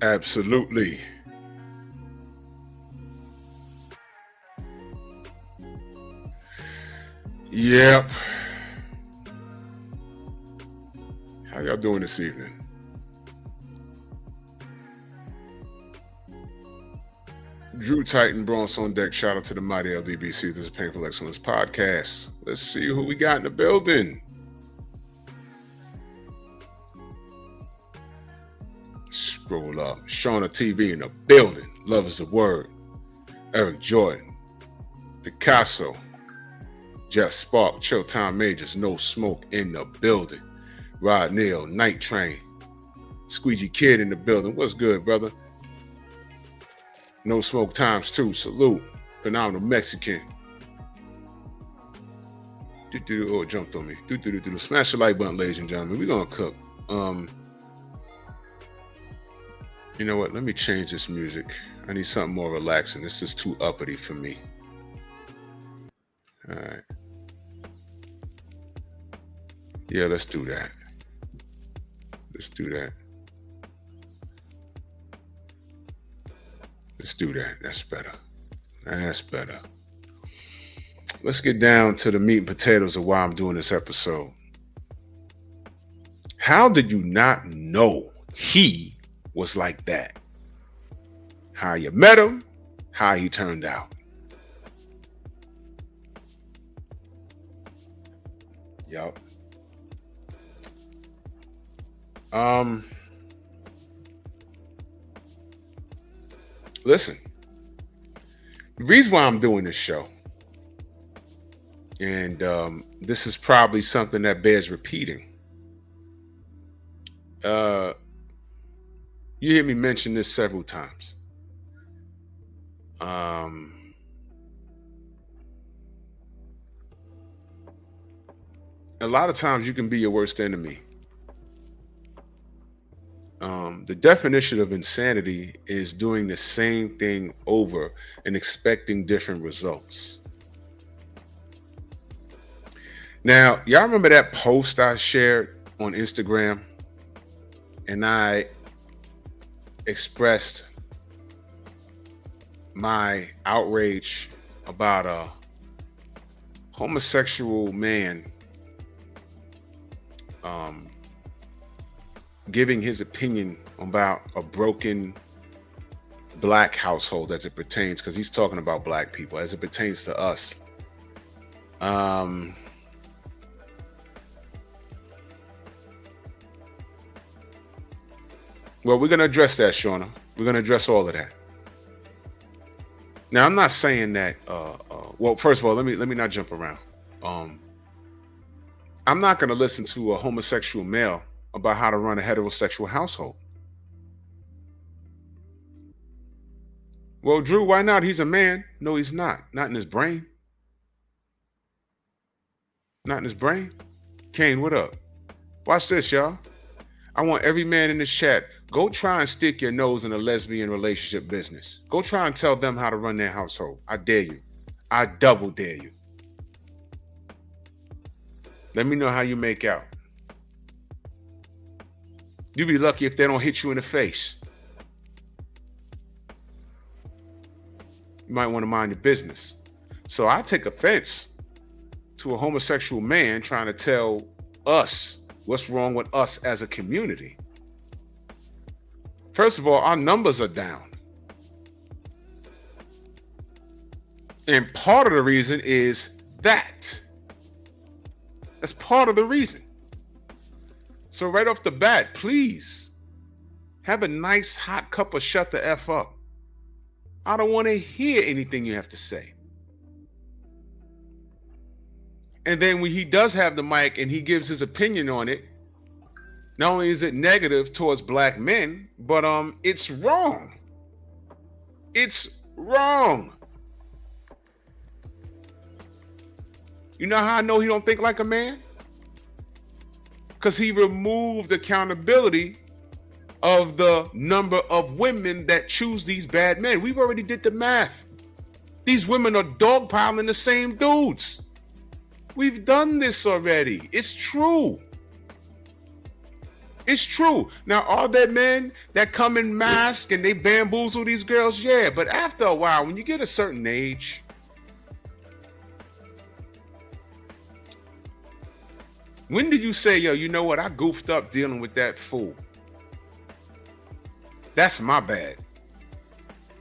Absolutely. Yep. How y'all doing this evening? Drew Titan, Bronx on deck. Shout out to the mighty LDBC. This is Painful Excellence Podcast. Let's see who we got in the building. Scroll up. Shauna TV in the building. Love is the word. Eric Jordan. Picasso. Jeff Spark. Showtime Majors. No Smoke in the building. Rod Neal. Night Train. Squeegee Kid in the building. What's good, brother? No Smoke times 2. Salute. Phenomenal Mexican. Oh, it jumped on me. Smash the like button, ladies and gentlemen. We're going to cook. You know what? Let me change this music. I need something more relaxing. This is too uppity for me. All right. Yeah, let's do that. Let's do that. Let's do that. That's better. That's better. Let's get down to the meat and potatoes of why I'm doing this episode. How did you not know he was like that? How you met him, how he turned out. Yup. Listen, the reason why I'm doing this show, and this is probably something that bears repeating. You hear me mention this several times. A lot of times you can be your worst enemy. The definition of insanity is doing the same thing over and expecting different results. Now, y'all remember that post I shared on Instagram? And I expressed my outrage about a homosexual man giving his opinion about a broken black household as it pertains, because he's talking about black people as it pertains to us. Well, we're going to address that, Shauna. We're going to address all of that. Now, I'm not saying that, well, first of all, let me not jump around. I'm not going to listen to a homosexual male about how to run a heterosexual household. Well, Drew, why not? He's a man. No, he's not. Not in his brain. Not in his brain. Kane, what up? Watch this, y'all. I want every man in this chat, go try and stick your nose in a lesbian relationship business. Go try and tell them how to run their household. I dare you. I double dare you. Let me know how you make out. You be lucky if they don't hit you in the face. You might want to mind your business. So I take offense to a homosexual man trying to tell us what's wrong with us as a community. First of all, our numbers are down. And part of the reason is that. That's part of the reason. So right off the bat, please have a nice hot cup of shut the F up. I don't want to hear anything you have to say. And then when he does have the mic and he gives his opinion on it, not only is it negative towards black men, but it's wrong. It's wrong. You know how I know he don't think like a man? Because he removed accountability of the number of women that choose these bad men. We've already did the math. These women are dogpiling the same dudes. We've done this already. It's true. It's true. Now, are there men that come in masks and they bamboozle these girls? Yeah, but after a while, when you get a certain age, when did you say, yo, you know what? I goofed up dealing with that fool. That's my bad.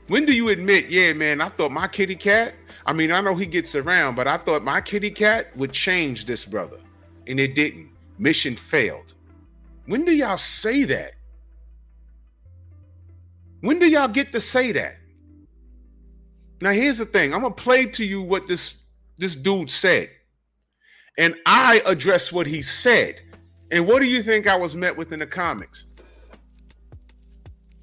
When do you admit, yeah, man, I thought my kitty cat, I mean, I know he gets around, but I thought my kitty cat would change this brother. And it didn't. Mission failed. When do y'all say that? When do y'all get to say that? Now, here's the thing. I'm going to play to you what this dude said. And I address what he said. And what do you think I was met with in the comics?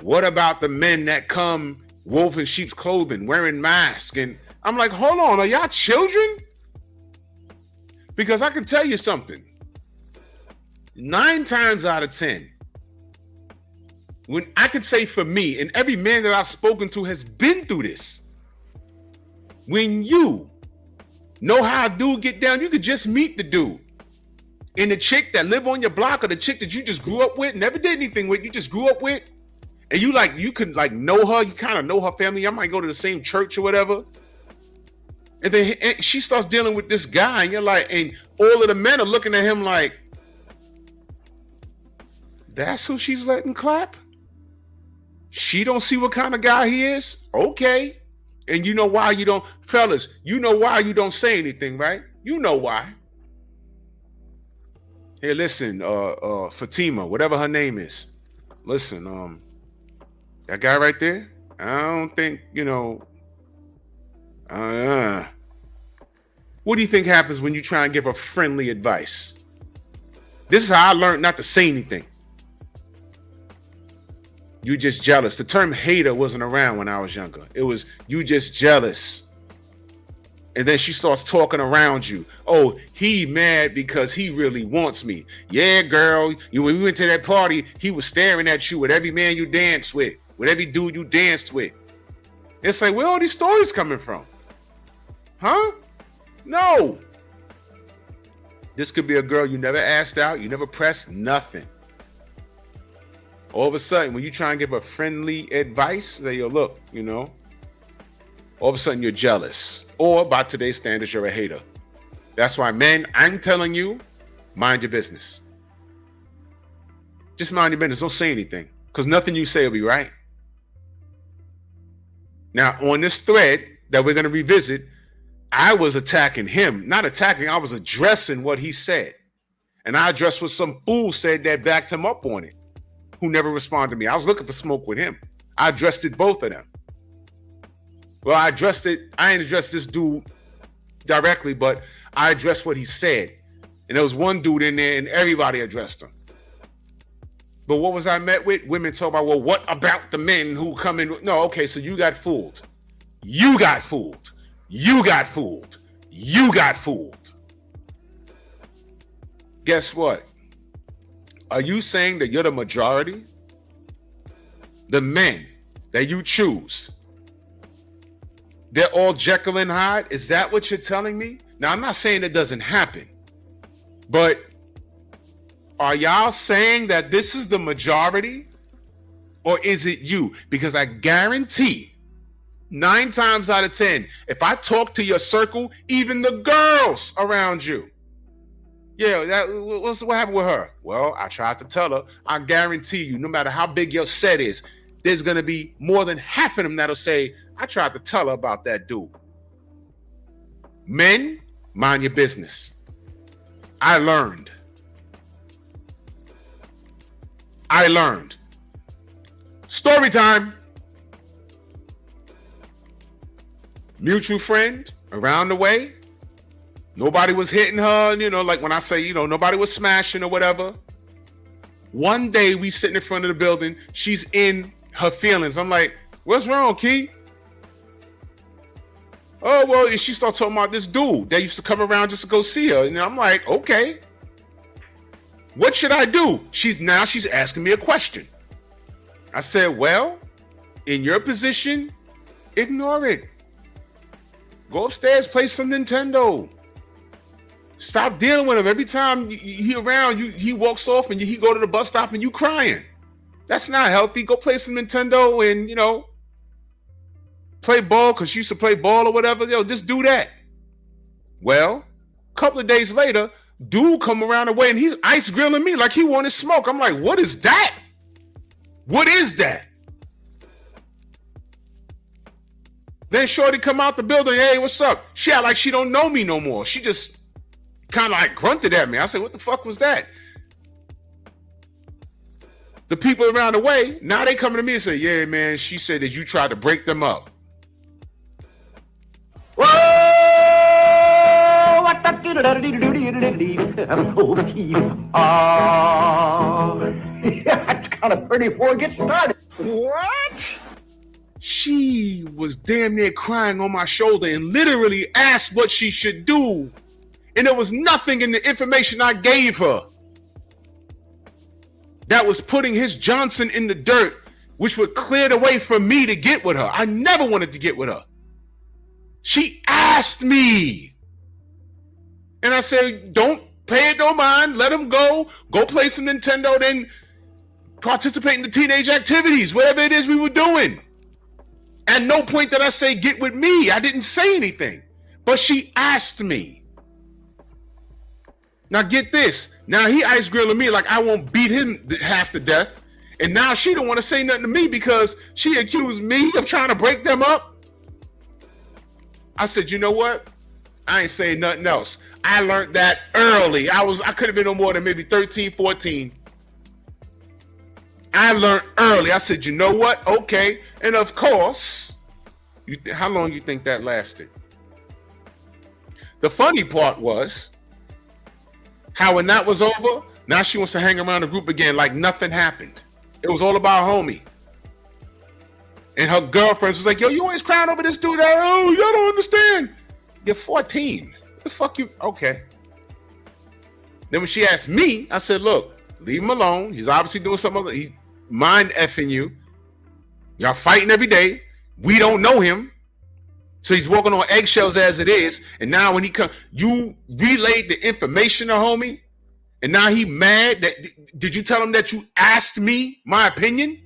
What about the men that come wolf in sheep's clothing, wearing masks? And I'm like, hold on, are y'all children? Because I can tell you something. 9 times out of 10, when I could say for me, and every man that I've spoken to has been through this, when you know how a dude get down, you could just meet the dude. And the chick that live on your block, or the chick that you just grew up with, never did anything with, you just grew up with, and you could know her, you kind of know her family, I might go to the same church or whatever. And then she starts dealing with this guy, and you're like, and all of the men are looking at him like, that's who she's letting clap? She don't see what kind of guy he is? Okay. And you know why you don't, fellas, you know why you don't say anything, right? You know why. Hey, listen, Fatima, whatever her name is. Listen, that guy right there, I don't think, what do you think happens when you try and give her friendly advice? This is how I learned not to say anything. You just jealous. The term hater wasn't around when I was younger. It was, you just jealous. And then she starts talking around you. Oh, he mad because he really wants me. Yeah, girl. When we went to that party, he was staring at you with every man you danced with every dude you danced with. It's like, where are all these stories coming from? Huh? No. This could be a girl you never asked out. You never pressed nothing. All of a sudden, when you try and give her friendly advice, say, yo, look, all of a sudden you're jealous. Or by today's standards, you're a hater. That's why, men, I'm telling you, mind your business. Just mind your business. Don't say anything, because nothing you say will be right. Now, on this thread that we're going to revisit, I was attacking him. Not attacking, I was addressing what he said. And I addressed what some fool said that backed him up on it, who never responded to me. I was looking for smoke with him. I addressed it, both of them. Well, I ain't addressed this dude directly, but I addressed what he said. And there was one dude in there and everybody addressed him. But what was I met with? Women talk about, well, what about the men who come in? No, okay, so you got fooled. You got fooled. You got fooled. You got fooled. Guess what? Are you saying that you're the majority? The men that you choose, they're all Jekyll and Hyde? Is that what you're telling me? Now, I'm not saying it doesn't happen, but Are y'all saying that this is the majority? Or is it you? Because I guarantee 9 times out of 10, if I talk to your circle, even the girls around you, yeah, what happened with her? Well, I tried to tell her. I guarantee you, no matter how big your set is, there's going to be more than half of them that'll say, I tried to tell her about that dude. Men, mind your business. I learned. Story time. Mutual friend around the way. Nobody was hitting her, like when I say, nobody was smashing or whatever. One day we sitting in front of the building. She's in her feelings. I'm like, what's wrong, Key? Oh, well, and she started talking about this dude that used to come around just to go see her. And I'm like, okay. What should I do? She's asking me a question. I said, well, in your position, ignore it. Go upstairs, play some Nintendo. Stop dealing with him. Every time he around, he walks off and he go to the bus stop and you crying. That's not healthy. Go play some Nintendo and, play ball because she used to play ball or whatever. Just do that. Well, a couple of days later, dude come around the way and he's ice grilling me like he wanted smoke. I'm like, what is that? What is that? Then shorty come out the building. Hey, what's up? She act like she don't know me no more. She just kind of like grunted at me. I said, what the fuck was that? The people around the way, now they coming to me and say, yeah, man, she said that you tried to break them up. Whoa! It's kind of pretty before it gets started. What? She was damn near crying on my shoulder and literally asked what she should do. And there was nothing in the information I gave her that was putting his Johnson in the dirt, which would clear the way for me to get with her. I never wanted to get with her. She asked me. And I said, don't pay it no mind. Let him go. Go play some Nintendo, then participate in the teenage activities, whatever it is we were doing. At no point did I say, get with me. I didn't say anything. But she asked me. Now get this. Now he ice grilling me like I won't beat him half to death. And now she don't want to say nothing to me because she accused me of trying to break them up. I said, you know what? I ain't saying nothing else. I learned that early. I could have been no more than maybe 13, 14. I learned early. I said, you know what? Okay. And of course, how long you think that lasted? The funny part was how when that was over, now she wants to hang around the group again like nothing happened. It was all about homie. And her girlfriends was like, yo, you always crying over this dude. Oh, you don't understand. You're 14. What the fuck you? Okay. Then when she asked me, I said, look, leave him alone. He's obviously doing something. He's mind effing you. Y'all fighting every day. We don't know him. So he's walking on eggshells as it is. And now when he comes, you relayed the information to homie. And now he mad. Did you tell him that you asked me my opinion?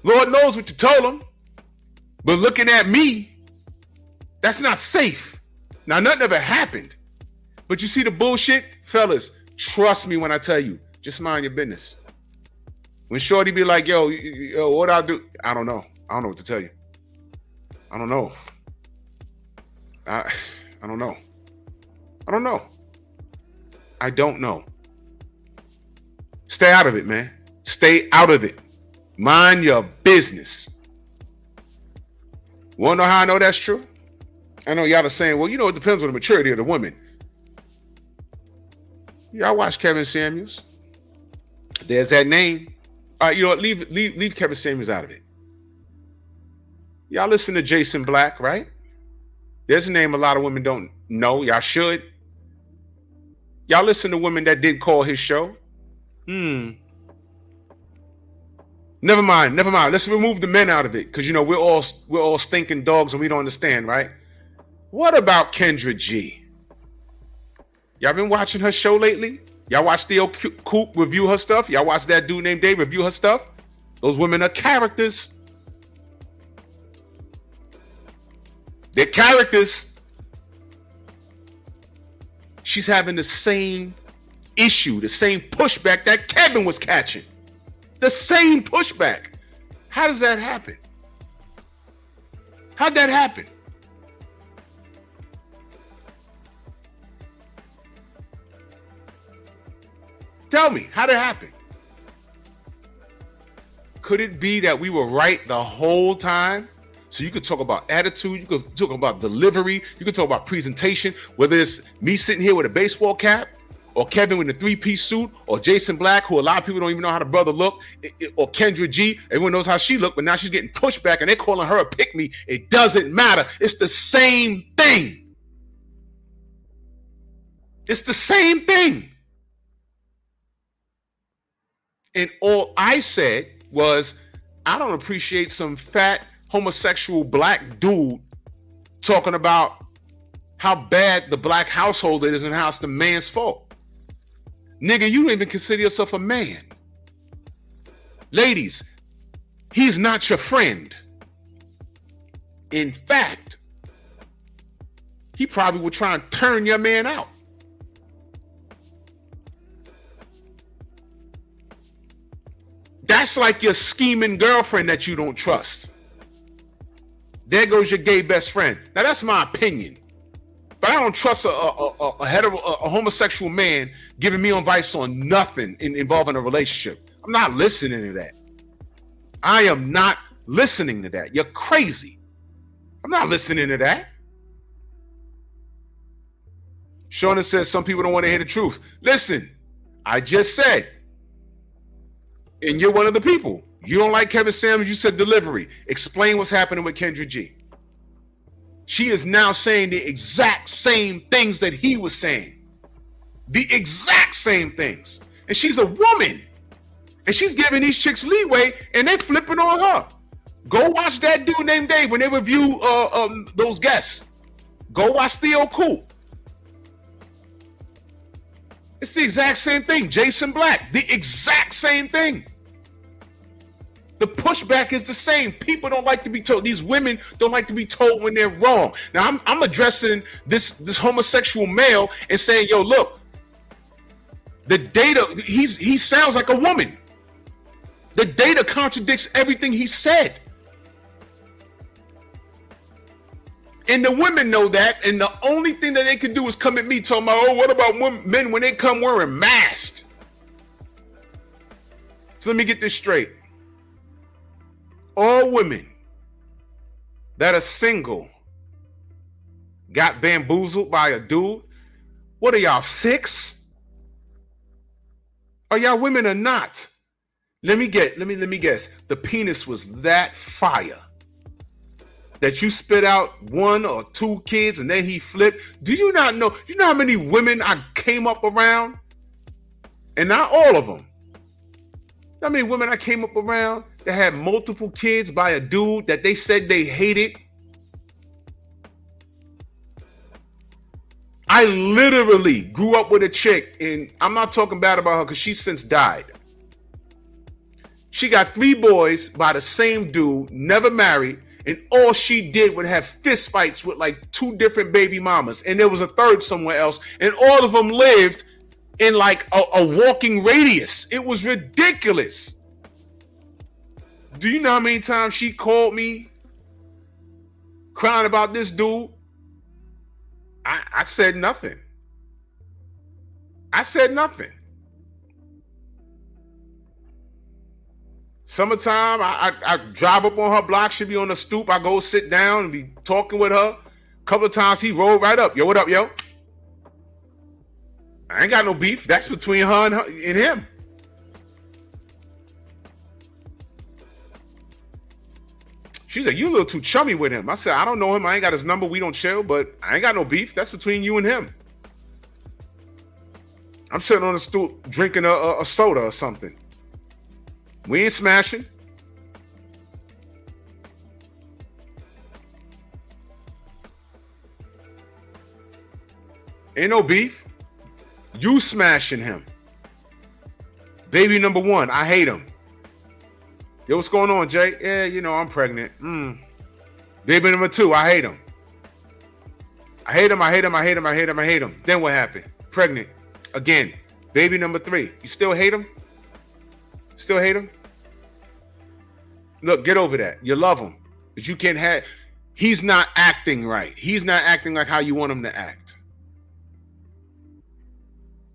Lord knows what you told him. But looking at me, that's not safe. Now, nothing ever happened. But you see the bullshit? Fellas, trust me when I tell you, just mind your business. When shorty be like, yo, what I do? I don't know. I don't know what to tell you. I don't know. I don't know. I don't know. I don't know. Stay out of it, man. Stay out of it. Mind your business. Want to know how I know that's true? I know y'all are saying, well, it depends on the maturity of the woman. Y'all watch Kevin Samuels. There's that name. All right, leave Kevin Samuels out of it. Y'all listen to Jason Black, right? There's a name a lot of women don't know. Y'all should. Y'all listen to women that did call his show. Never mind. Let's remove the men out of it because we're all stinking dogs and we don't understand, right? What about Kendra G? Y'all been watching her show lately? Y'all watch Theo Coop review her stuff? Y'all watch that dude named Dave review her stuff? Those women are characters. They're characters. She's having the same issue, the same pushback that Kevin was catching. The same pushback. How does that happen? How'd that happen? Tell me, how'd it happen? Could it be that we were right the whole time? So you could talk about attitude, you could talk about delivery, you could talk about presentation, whether it's me sitting here with a baseball cap, or Kevin with a three-piece suit, or Jason Black, who a lot of people don't even know how the brother look, or Kendra G, everyone knows how she looked, but now she's getting pushed back and they're calling her a pick-me. It doesn't matter. It's the same thing. It's the same thing. And all I said was, I don't appreciate some fat homosexual black dude talking about how bad the black household is and how it's the man's fault. Nigga, you don't even consider yourself a man. Ladies, he's not your friend. In fact, he probably would try and turn your man out. That's like your scheming girlfriend that you don't trust. There goes your gay best friend. Now that's my opinion, but I don't trust a homosexual man giving me advice on nothing involving a relationship. I'm not listening to that. I am not listening to that. You're crazy. I'm not listening to that. Shauna says some people don't want to hear the truth. Listen, I just said, and you're one of the people. You don't like Kevin Samuels, you said delivery. Explain what's happening with Kendra G. She is now saying the exact same things that he was saying. The exact same things. And she's a woman. And she's giving these chicks leeway and they're flipping on her. Go watch that dude named Dave when they review those guests. Go watch Theo Coop. It's the exact same thing. Jason Black, the exact same thing. The pushback is the same. People don't like to be told. These women don't like to be told when they're wrong. Now, I'm addressing this homosexual male and saying, yo, look, the data, he sounds like a woman. The data contradicts everything he said. And the women know that, and the only thing that they can do is come at me talking about, oh, what about men when they come wearing masks? So let me get this straight. All women that are single got bamboozled by a dude. What are y'all, 6? Are y'all women or not? Let me guess. The penis was that fire that you spit out 1 or 2 kids and then he flipped. Do you not know? You know how many women I came up around? And not all of them. I mean, women I came up around that had multiple kids by a dude that they said they hated. I literally grew up with a chick, and I'm not talking bad about her because she's since died. She got 3 boys by the same dude, never married, and all she did was have fist fights with like 2 different baby mamas, and there was a third somewhere else, and all of them lived in like a walking radius. It was ridiculous. Do you know how many times she called me crying about this dude? I said nothing. I said nothing. Summertime, I drive up on her block. She'll be on the stoop. I go sit down and be talking with her. A couple of times he rolled right up. Yo, what up, yo? I ain't got no beef. That's between her and him. She's like, you a little too chummy with him. I said, I don't know him. I ain't got his number. We don't chill, but I ain't got no beef. That's between you and him. I'm sitting on the stoop drinking a soda or something. We ain't smashing. Ain't no beef. You smashing him. Baby number 1, I hate him. Yo, what's going on, Jay? Yeah, you know, I'm pregnant. Baby number 2, I hate him. I hate him, I hate him, I hate him, I hate him, I hate him. Then what happened? Pregnant. Again. Baby number 3. You still hate him? Still hate him? Look, get over that. You love him. But you can't have... He's not acting right. He's not acting like how you want him to act.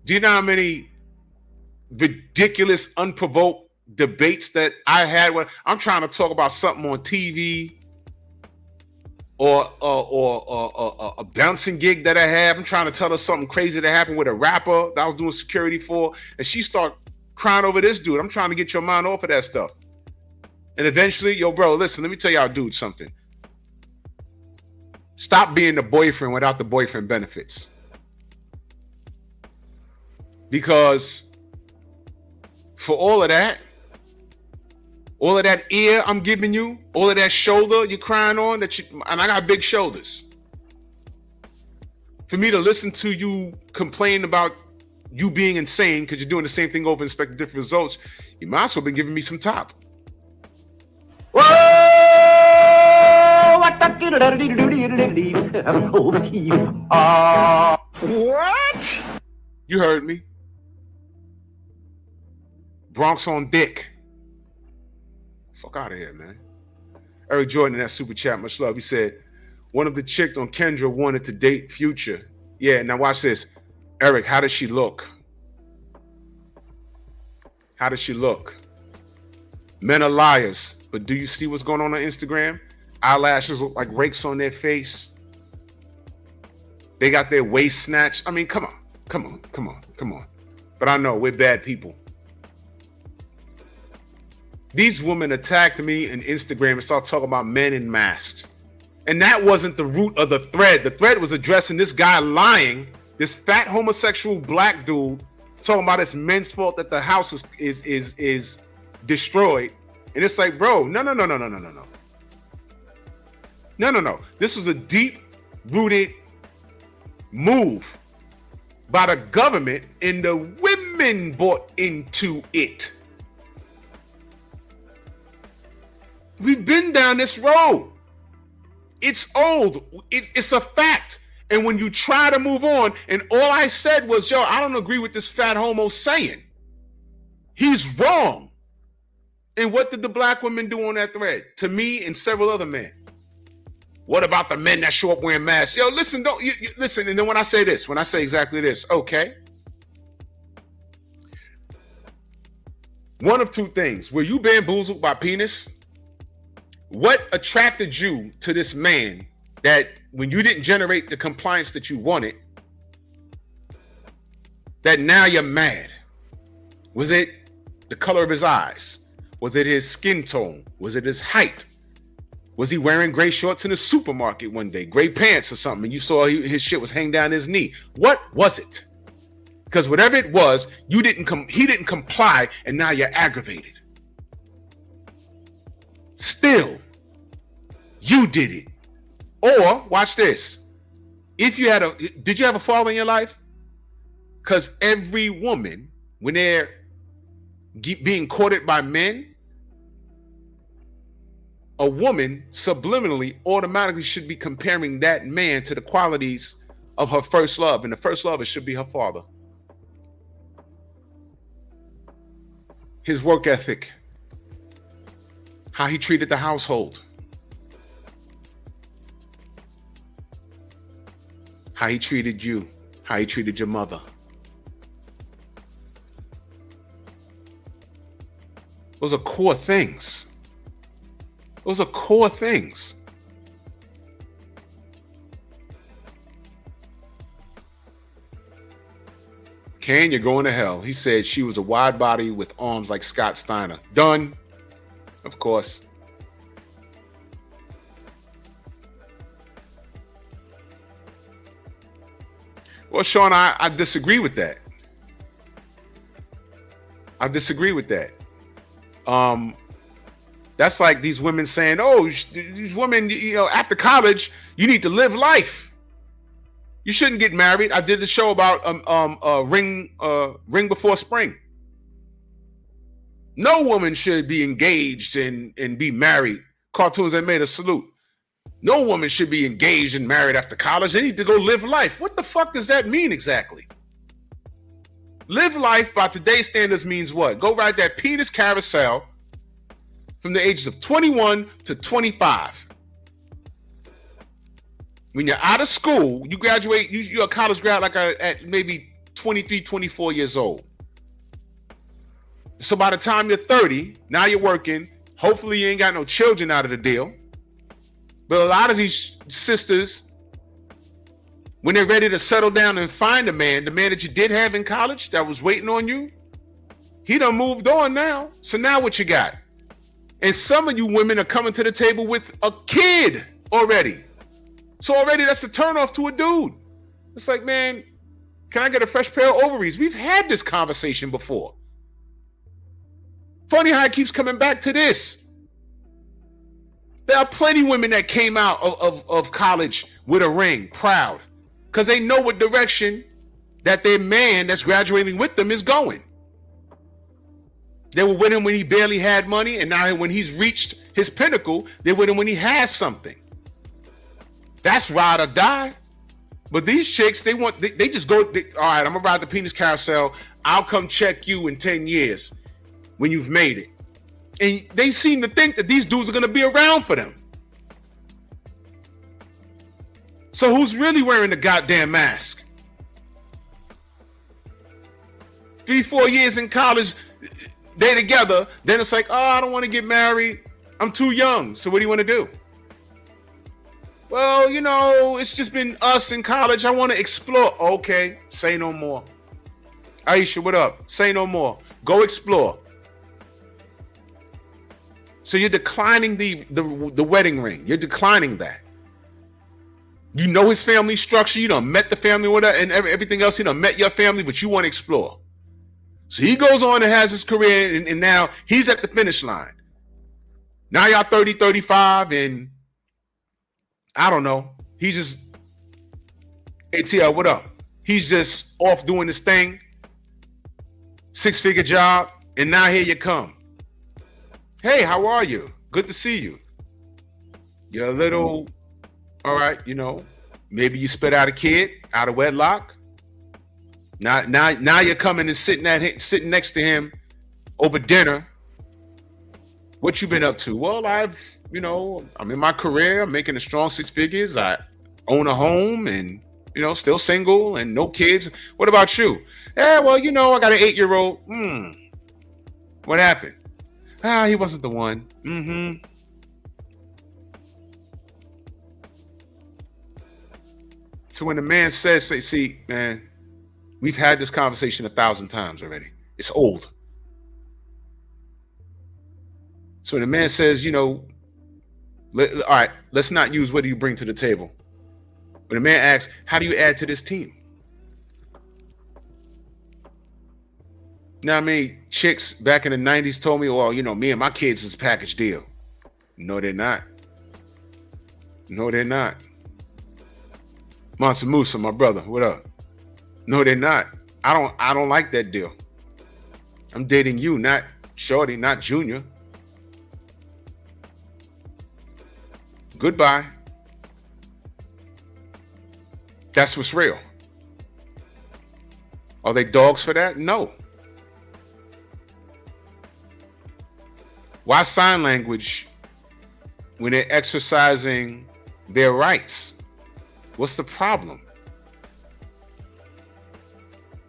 Do you know how many ridiculous, unprovoked debates that I had when I'm trying to talk about something on TV or a bouncing gig that I have? I'm trying to tell her something crazy that happened with a rapper that I was doing security for, and she start crying over this dude. I'm trying to get your mind off of that stuff. And eventually, yo, bro, listen, let me tell y'all dude something. Stop being the boyfriend without the boyfriend benefits. Because for all of that ear I'm giving you, all of that shoulder you're crying on, and I got big shoulders. For me to listen to you complain about you being insane because you're doing the same thing over and expecting different results, you might as well be giving me some top. What? You heard me. Bronx on dick. Fuck out of here, man. Eric Jordan in that super chat, much love. He said, one of the chicks on Kendra wanted to date Future. Yeah, now watch this. Eric, how does she look? How does she look? Men are liars, but do you see what's going on Instagram? Eyelashes look like rakes on their face. They got their waist snatched. I mean, come on. But I know we're bad people. These women attacked me on Instagram and started talking about men in masks. And that wasn't the root of the thread. The thread was addressing this guy lying, this fat homosexual black dude, talking about it's men's fault that the house is destroyed. And it's like, bro, no. No. This was a deep-rooted move by the government, and the women bought into it. We've been down this road. It's old. It's a fact. And when you try to move on, and all I said was, yo, I don't agree with this fat homo saying. He's wrong. And what did the black women do on that thread? To me and several other men. What about the men that show up wearing masks? Yo, listen, listen. And then when I say exactly this, okay. One of two things. Were you bamboozled by penis? What attracted you to this man that when you didn't generate the compliance that you wanted, that now you're mad? Was it the color of his eyes? Was it his skin tone? Was it his height? Was he wearing gray shorts in a supermarket one day, gray pants or something, and you saw his shit was hanging down his knee? What was it? Because whatever it was, he didn't comply, and now you're aggravated. Still, you did it. Or watch this. Did you have a father in your life? Because every woman, when they're being courted by men, a woman subliminally automatically should be comparing that man to the qualities of her first love, and the first love should be her father. His work ethic, how he treated the household, how he treated you, how he treated your mother. Those are core things. Those are core things. Can you're going to hell? He said she was a wide body with arms like Scott Steiner. Done. Of course. Well, Sean, I disagree with that. I disagree with that. That's like these women saying, oh, these women, after college, you need to live life. You shouldn't get married. I did a show about ring before spring. No woman should be engaged and be married. Cartoons that made a salute. No woman should be engaged and married after college. They need to go live life. What the fuck does that mean exactly? Live life by today's standards means what? Go ride that penis carousel from the ages of 21 to 25. When you're out of school, you graduate, you're a college grad like at maybe 23, 24 years old. So by the time you're 30, now you're working. Hopefully you ain't got no children out of the deal. But a lot of these sisters, when they're ready to settle down and find the man that you did have in college that was waiting on you, he done moved on now. So now what you got? And some of you women are coming to the table with a kid already. So already that's a turnoff to a dude. It's like, man, can I get a fresh pair of ovaries? We've had this conversation before. Funny how it keeps coming back to this. There are plenty of women that came out of college with a ring, proud, because they know what direction that their man that's graduating with them is going. They were with him when he barely had money, and now when he's reached his pinnacle, they're with him when he has something. That's ride or die. But these chicks, they just go, all right, I'm gonna ride the penis carousel. I'll come check you in 10 years when you've made it. And they seem to think that these dudes are gonna be around for them. So who's really wearing the goddamn mask? 3-4 years in college, they together, then it's like, oh, I don't want to get married. I'm too young. So what do you want to do? Well, you know, it's just been us in college. I want to explore. Okay, say no more. Aisha, what up? Say no more. Go explore. So you're declining the wedding ring. You're declining that. You know his family structure. You done met the family with her and everything else. You done met your family, but you want to explore. So he goes on and has his career, and now he's at the finish line. Now y'all 30, 35, and I don't know. He just, ATL, what up? He's just off doing his thing. 6-figure job, and now here you come. Hey, how are you? Good to see you. You're a little, all right, you know, maybe you spit out a kid out of wedlock. Now you're coming and sitting next to him over dinner. What you been up to? Well, I'm in my career. I'm making a strong 6 figures. I own a home and, still single and no kids. What about you? Yeah, well, I got an 8-year-old. What happened? He wasn't the one. So when the man says, see, man, we've had this conversation 1,000 times already. It's old. So when the man says, all right, let's not use what do you bring to the table. When the man asks, how do you add to this team? Now, I mean, chicks back in the 90s told me, well, me and my kids is a package deal. No, they're not. No, they're not. Mansa Musa, my brother, what up? No, they're not. I don't like that deal. I'm dating you, not Shorty, not Junior. Goodbye. That's what's real. Are they dogs for that? No. Why sign language when they're exercising their rights? What's the problem?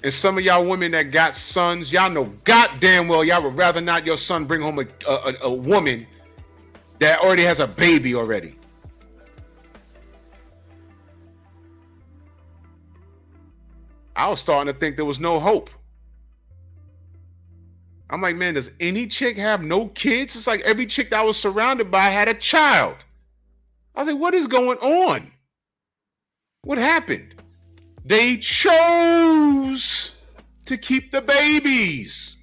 And some of y'all women that got sons, y'all know goddamn well y'all would rather not your son bring home a woman that already has a baby already. I was starting to think there was no hope. I'm like, man, does any chick have no kids? It's like every chick that I was surrounded by had a child. I was like, what is going on? What happened? They chose to keep the babies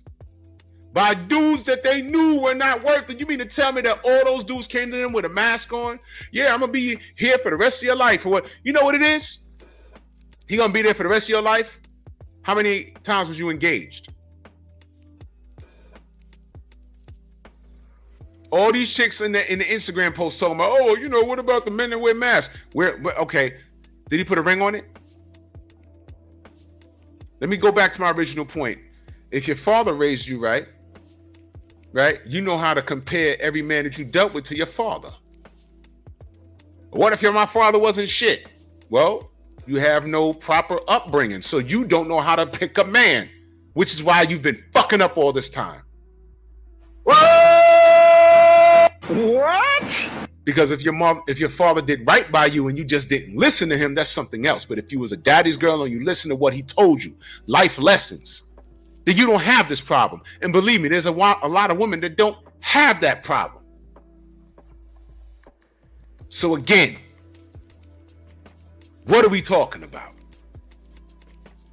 by dudes that they knew were not worth it. You mean to tell me that all those dudes came to them with a mask on? Yeah, I'm going to be here for the rest of your life. Or what? You know what it is? He gonna be there for the rest of your life? How many times was you engaged? All these chicks in the Instagram post talking about, oh, you know, what about the men that wear masks? Okay, did he put a ring on it? Let me go back to my original point. If your father raised you right, you know how to compare every man that you dealt with to your father. What if my father wasn't shit? Well, you have no proper upbringing, so you don't know how to pick a man, which is why you've been fucking up all this time. What? Because if your father did right by you and you just didn't listen to him, that's something else. But if you was a daddy's girl and you listen to what he told you, life lessons, then you don't have this problem. And believe me, there's a lot of women that don't have that problem. So again, what are we talking about?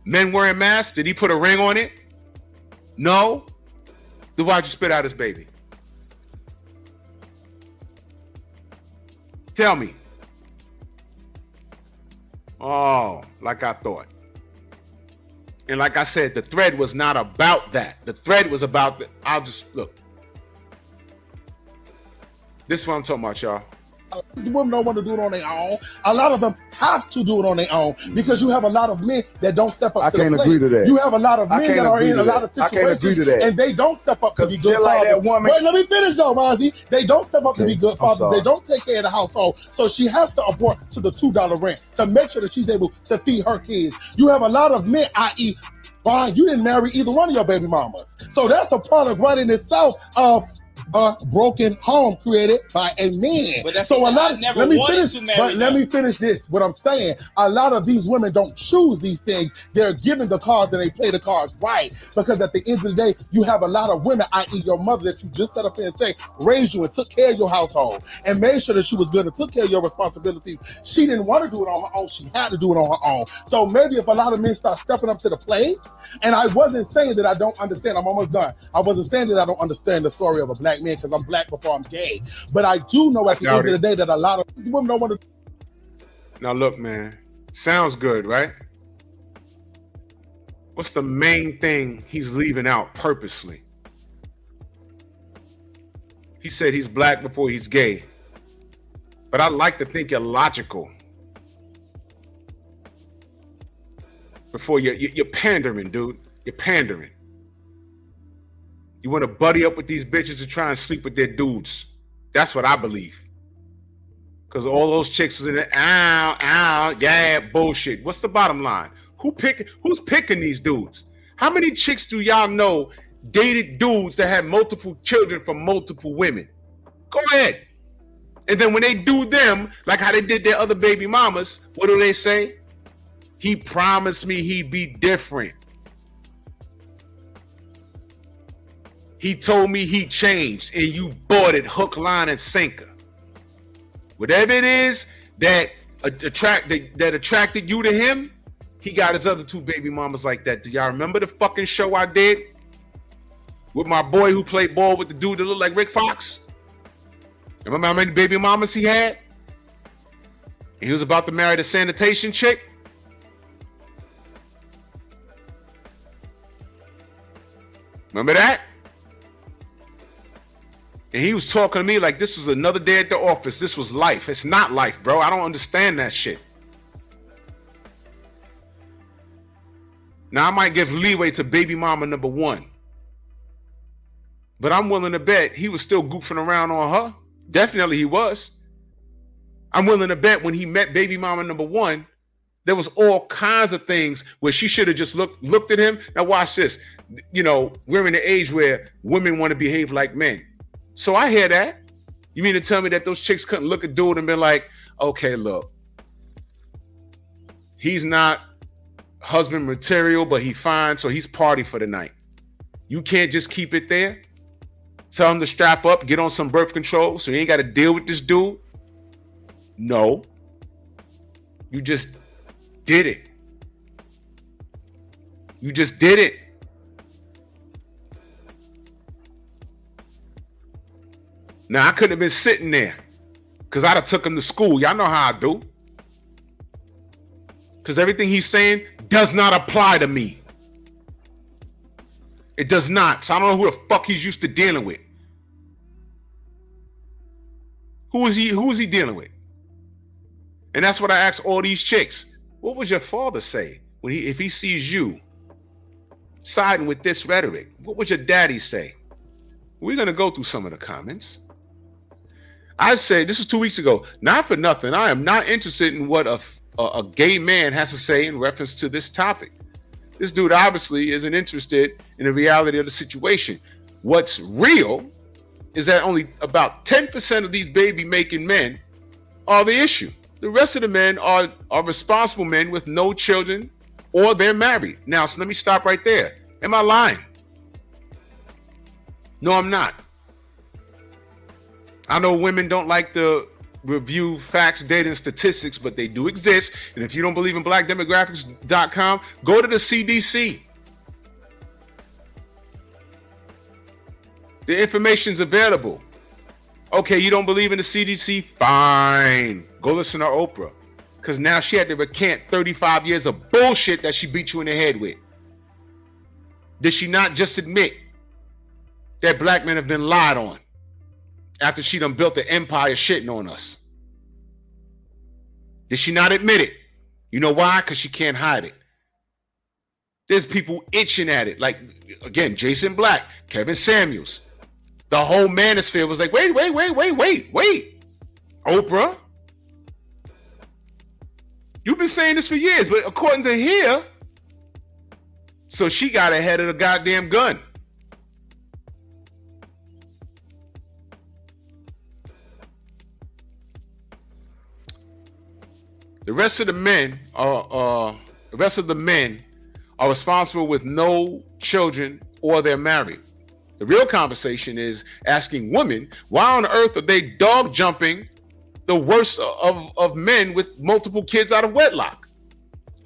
Men wearing masks? Did he put a ring on it? No. Then why'd you spit out his baby? Tell me. Oh, like I thought. And like I said, the thread was not about that. The thread was about I'll just look. This is what I'm talking about, y'all. Women don't want to do it on their own. A lot of them have to do it on their own because you have a lot of men that don't step up to the plate. I can't agree to that. You have a lot of men that are in a lot of situations. I can't agree to that. And they don't step up to be good fathers. Like that woman. Wait, let me finish though, Mozzie. They don't step up to be good fathers. They don't take care of the household. So she has to abort to the $2 rent to make sure that she's able to feed her kids. You have a lot of men, i.e., Vaughn, you didn't marry either one of your baby mamas. So that's a product right in itself of a broken home created by a man. So a lot of, let me finish this. What I'm saying, a lot of these women don't choose these things. They're given the cards and they play the cards right. Because at the end of the day, you have a lot of women, i.e. your mother that you just set up here and say, raised you and took care of your household and made sure that she was good and took care of your responsibilities. She didn't want to do it on her own. She had to do it on her own. So maybe if a lot of men start stepping up to the plate, and I wasn't saying that I don't understand, I'm almost done. I wasn't saying that I don't understand the story of a black man because I'm black before I'm gay. But I do know at the end of the day that a lot of women don't want to. Now look, man, sounds good, right? What's the main thing he's leaving out purposely? He said he's black before he's gay. But I like to think you're logical. Before you're pandering, dude. You're pandering. You want to buddy up with these bitches to try and sleep with their dudes. That's what I believe. Because all those chicks is in there, yeah, bullshit. What's the bottom line? Who's picking these dudes? How many chicks do y'all know dated dudes that had multiple children from multiple women? Go ahead. And then when they do them, like how they did their other baby mamas, what do they say? He promised me he'd be different. He told me he changed, and you bought it hook, line, and sinker. Whatever it is that attracted you to him, he got his other two baby mamas like that. Do y'all remember the fucking show I did with my boy who played ball with the dude that looked like Rick Fox? Remember how many baby mamas he had? And he was about to marry the sanitation chick? Remember that? And he was talking to me like this was another day at the office. This was life. It's not life, bro. I don't understand that shit. Now, I might give leeway to baby mama number one. But I'm willing to bet he was still goofing around on her. Definitely he was. I'm willing to bet when he met baby mama number one, there was all kinds of things where she should have just looked at him. Now watch this. You know, we're in the age where women want to behave like men. So I hear that. You mean to tell me that those chicks couldn't look at dude and be like, okay, look, he's not husband material, but he fine, so he's party for the night. You can't just keep it there. Tell him to strap up, get on some birth control so you ain't got to deal with this dude. No. You just did it. You just did it. Now, I couldn't have been sitting there because I'd have took him to school. Y'all know how I do. because everything he's saying does not apply to me. It does not. So I don't know who the fuck he's used to dealing with. Who is he dealing with? And that's what I ask all these chicks. What would your father say when if he sees you siding with this rhetoric? What would your daddy say? We're going to go through some of the comments. I said, this was 2 weeks ago, not for nothing, I am not interested in what a gay man has to say in reference to this topic. This dude obviously isn't interested in the reality of the situation. What's real is that only about 10% of these baby-making men are the issue. The rest of the men are responsible men with no children, or they're married. Now, so let me stop right there. Am I lying? No, I'm not. I know women don't like to review facts, data, and statistics, but they do exist. And if you don't believe in blackdemographics.com, go to the CDC. The information's available. Okay, you don't believe in the CDC? Fine. Go listen to Oprah. Because now she had to recant 35 years of bullshit that she beat you in the head with. Did she not just admit that black men have been lied on after she done built the empire shitting on us? Did she not admit it? You know why? Because she can't hide it. There's people itching at it. Like, again, Jason Black, Kevin Samuels. The whole manosphere was like, wait. Oprah, you've been saying this for years, but according to here, so she got ahead of the goddamn gun. The rest of the men are responsible with no children or they're married. The real conversation is asking women, why on earth are they dog jumping the worst of men with multiple kids out of wedlock?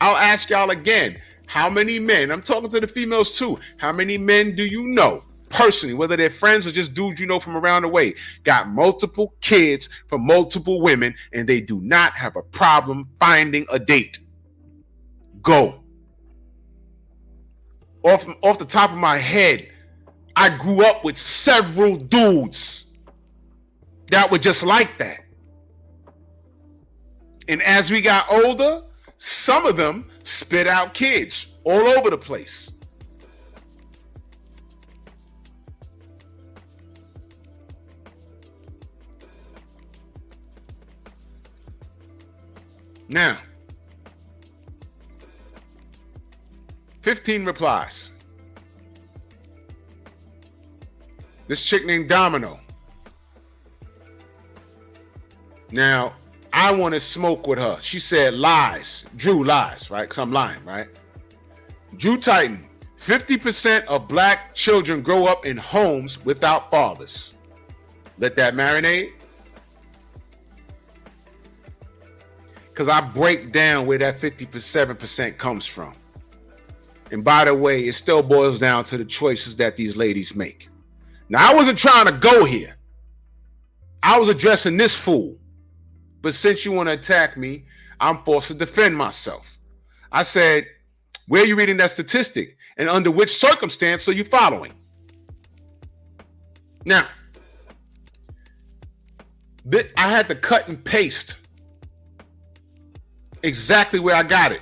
I'll ask y'all again, how many men, I'm talking to the females too, how many men do you know personally, whether they're friends or just dudes you know from around the way, got multiple kids from multiple women and they do not have a problem finding a date? Go. Off the top of my head, I grew up with several dudes that were just like that. And as we got older, some of them spit out kids all over the place. Now, 15 replies. This chick named Domino. Now, I want to smoke with her. She said lies. Drew lies, right? Because I'm lying, right? Drew Titan. 50% of black children grow up in homes without fathers. Let that marinate. Because I break down where that 57% comes from. And by the way, it still boils down to the choices that these ladies make. Now, I wasn't trying to go here. I was addressing this fool. But since you want to attack me, I'm forced to defend myself. I said, where are you reading that statistic? And under which circumstance are you following? Now, I had to cut and paste exactly where I got it.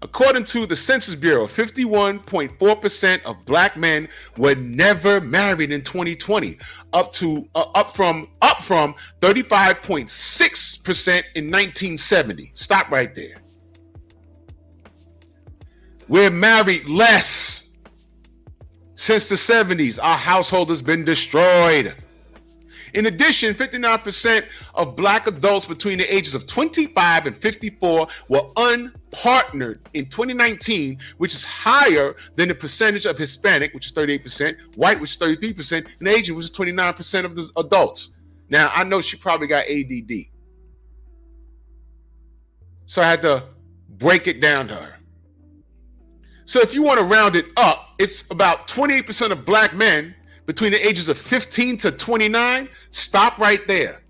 According to the Census Bureau, 51.4% of black men were never married in 2020, up from 35.6% in 1970. Stop right there. We're married less. Since the 70s, our household has been destroyed. In addition, 59% of black adults between the ages of 25 and 54 were unpartnered in 2019, which is higher than the percentage of Hispanic, which is 38%, white, which is 33%, and Asian, which is 29% of the adults. Now, I know she probably got ADD. So I had to break it down to her. So if you want to round it up, it's about 28% of black men between the ages of 15 to 29, stop right there.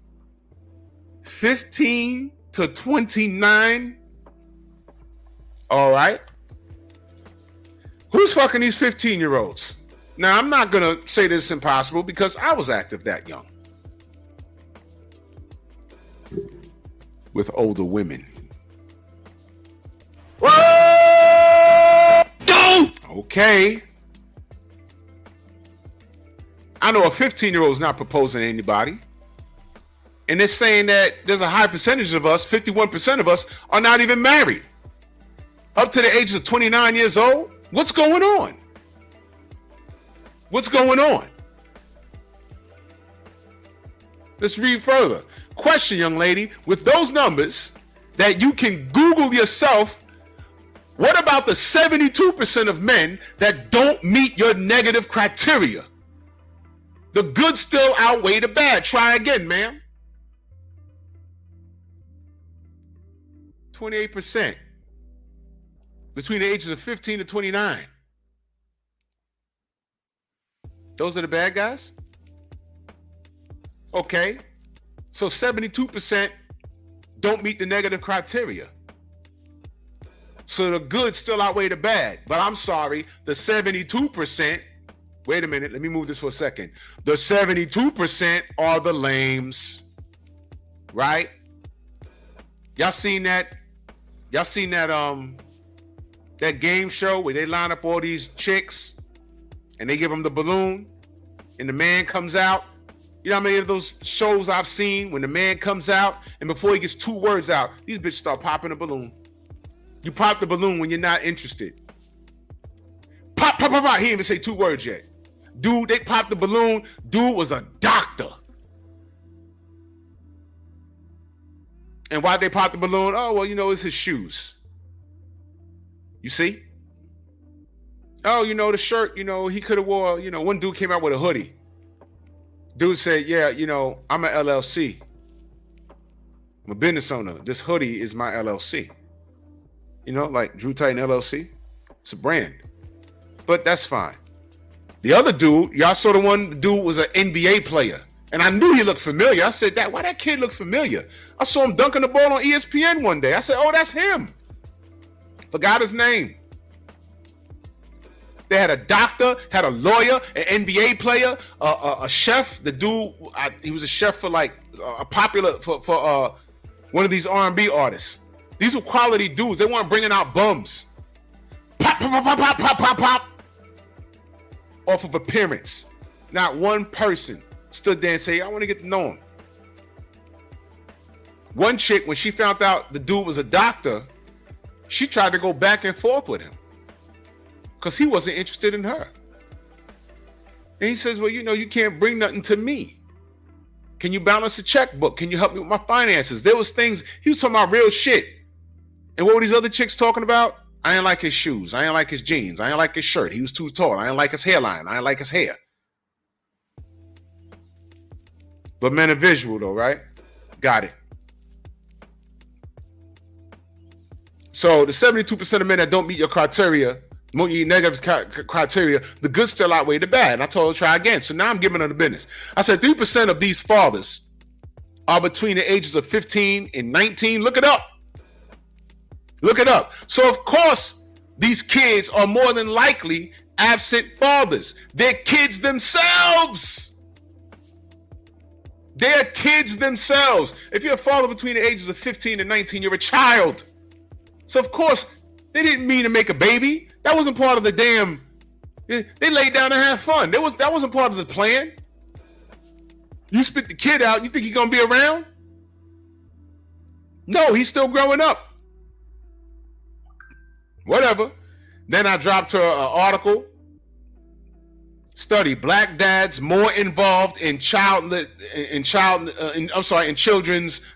15 to 29, All right. Who's fucking these 15-year-olds? Now, I'm not going to say this is impossible because I was active that young. With older women. Whoa! Okay. I know a 15-year-old is not proposing to anybody. And they're saying that there's a high percentage of us, 51% of us, are not even married. Up to the ages of 29 years old? What's going on? What's going on? Let's read further. Question, young lady, with those numbers that you can Google yourself, what about the 72% of men that don't meet your negative criteria? The good still outweigh the bad. Try again, ma'am. 28%. Between the ages of 15 to 29. Those are the bad guys? Okay. So 72% don't meet the negative criteria. So the good still outweigh the bad. But I'm sorry, the 72%, wait a minute, let me move this for a second. The 72% are the lames. Right? Y'all seen that? Y'all seen that that game show where they line up all these chicks and they give them the balloon and the man comes out? You know how many of those shows I've seen when the man comes out and before he gets 2 words out, these bitches start popping a balloon. You pop the balloon when you're not interested. Pop, pop, pop, pop. He didn't even say 2 words yet. Dude, they popped the balloon. Dude was a doctor. And why'd they pop the balloon? Oh, well, you know, it's his shoes. You see? Oh, you know, the shirt, you know, he could have wore, you know, one dude came out with a hoodie. Dude said, yeah, you know, I'm an LLC. I'm a business owner. This hoodie is my LLC. You know, like Drew Titan LLC. It's a brand. But that's fine. The other dude, y'all saw the dude was an NBA player. And I knew he looked familiar. I said, why that kid look familiar? I saw him dunking the ball on ESPN one day. I said, oh, that's him. Forgot his name. They had a doctor, had a lawyer, an NBA player, a chef. The dude, he was a chef for like a popular for one of these R&B artists. These were quality dudes. They weren't bringing out bums. Pop, pop, pop, pop, pop, pop, pop. Off of appearance. Not one person stood there and said, I want to get to know him. One chick, when she found out the dude was a doctor, she tried to go back and forth with him because he wasn't interested in her. And he says, well, you know, you can't bring nothing to me. Can you balance a checkbook? Can you help me with my finances? There was things, he was talking about real shit. And what were these other chicks talking about? I ain't like his shoes. I ain't like his jeans. I ain't like his shirt. He was too tall. I ain't like his hairline. I ain't like his hair. But men are visual though, right? Got it. So the 72% of men that don't meet your criteria, your negative criteria, the good still outweigh the bad. And I told her to try again. So now I'm giving her the business. I said 3% of these fathers are between the ages of 15 and 19. Look it up. Look it up. So of course, these kids are more than likely absent fathers. They're kids themselves. They're kids themselves. If you're a father between the ages of 15 and 19, you're a child. So of course, they didn't mean to make a baby. That wasn't part of the damn. They laid down and had fun. That wasn't part of the plan. You spit the kid out. You think he's gonna be around? No, he's still growing up. Whatever. Then I dropped her an article. Study: Black dads more involved in children's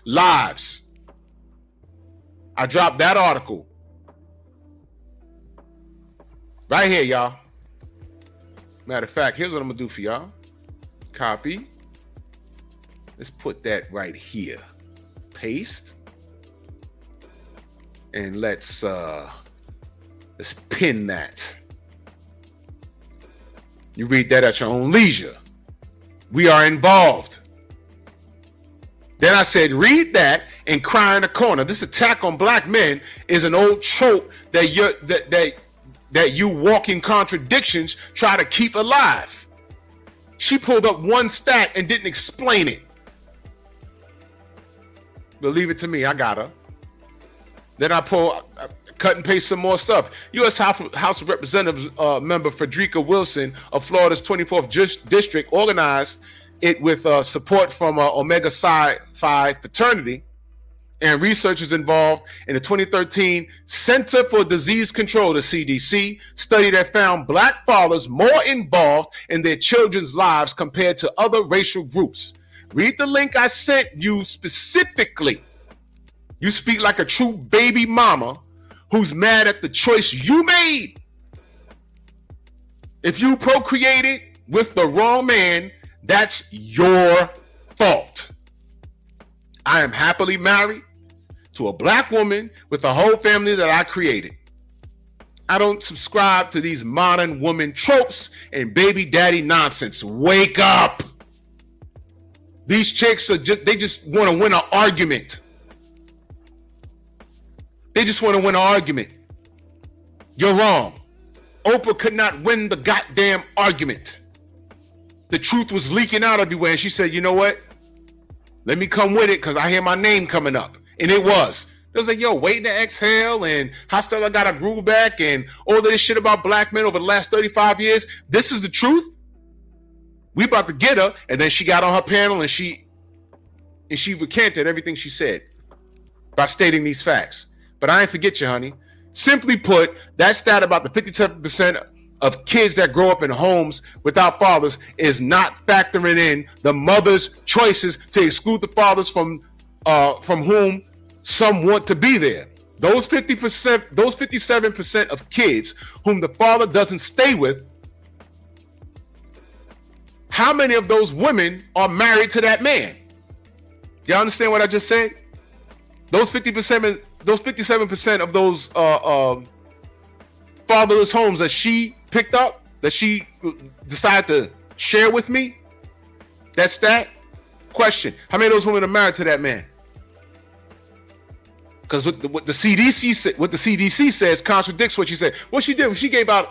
lives. I dropped that article right here, y'all. Matter of fact, here's what I'm gonna do for y'all. Copy. Let's put that right here. Paste. And let's pin that. You read that at your own leisure. We are involved. Then I said, read that and cry in the corner. This attack on black men is an old trope that you walking contradictions try to keep alive. She pulled up one stat and didn't explain it. But leave it to me, I got her. Then I cut and paste some more stuff. U.S. House of Representatives member Frederica Wilson of Florida's 24th District organized it with support from Omega Psi Phi fraternity and researchers involved in the 2013 Center for Disease Control, the CDC, study that found black fathers more involved in their children's lives compared to other racial groups. Read the link I sent you specifically. You speak like a true baby mama who's mad at the choice you made. If you procreated with the wrong man, that's your fault. I am happily married to a black woman with a whole family that I created. I don't subscribe to these modern woman tropes and baby daddy nonsense. Wake up. These chicks they just want to win an argument. They just want to win an argument. You're wrong. Oprah could not win the goddamn argument. The truth was leaking out everywhere, and she said, you know what? Let me come with it because I hear my name coming up. And it was. It was like, yo, waiting to exhale and how still I got a groove back and all of this shit about black men over the last 35 years. This is the truth. We about to get her. And then she got on her panel and she recanted everything she said by stating these facts. But I ain't forget you, honey. Simply put, that stat about the 57% of kids that grow up in homes without fathers is not factoring in the mother's choices to exclude the fathers from whom some want to be there. Those 50%, those 57% of kids whom the father doesn't stay with, how many of those women are married to that man? Y'all understand what I just said? Those 50%, those 57% of those fatherless homes that she picked up, that she decided to share with me, that stat. Question: how many of those women are married to that man? Because what the CDC says contradicts what she said. What she did was she gave out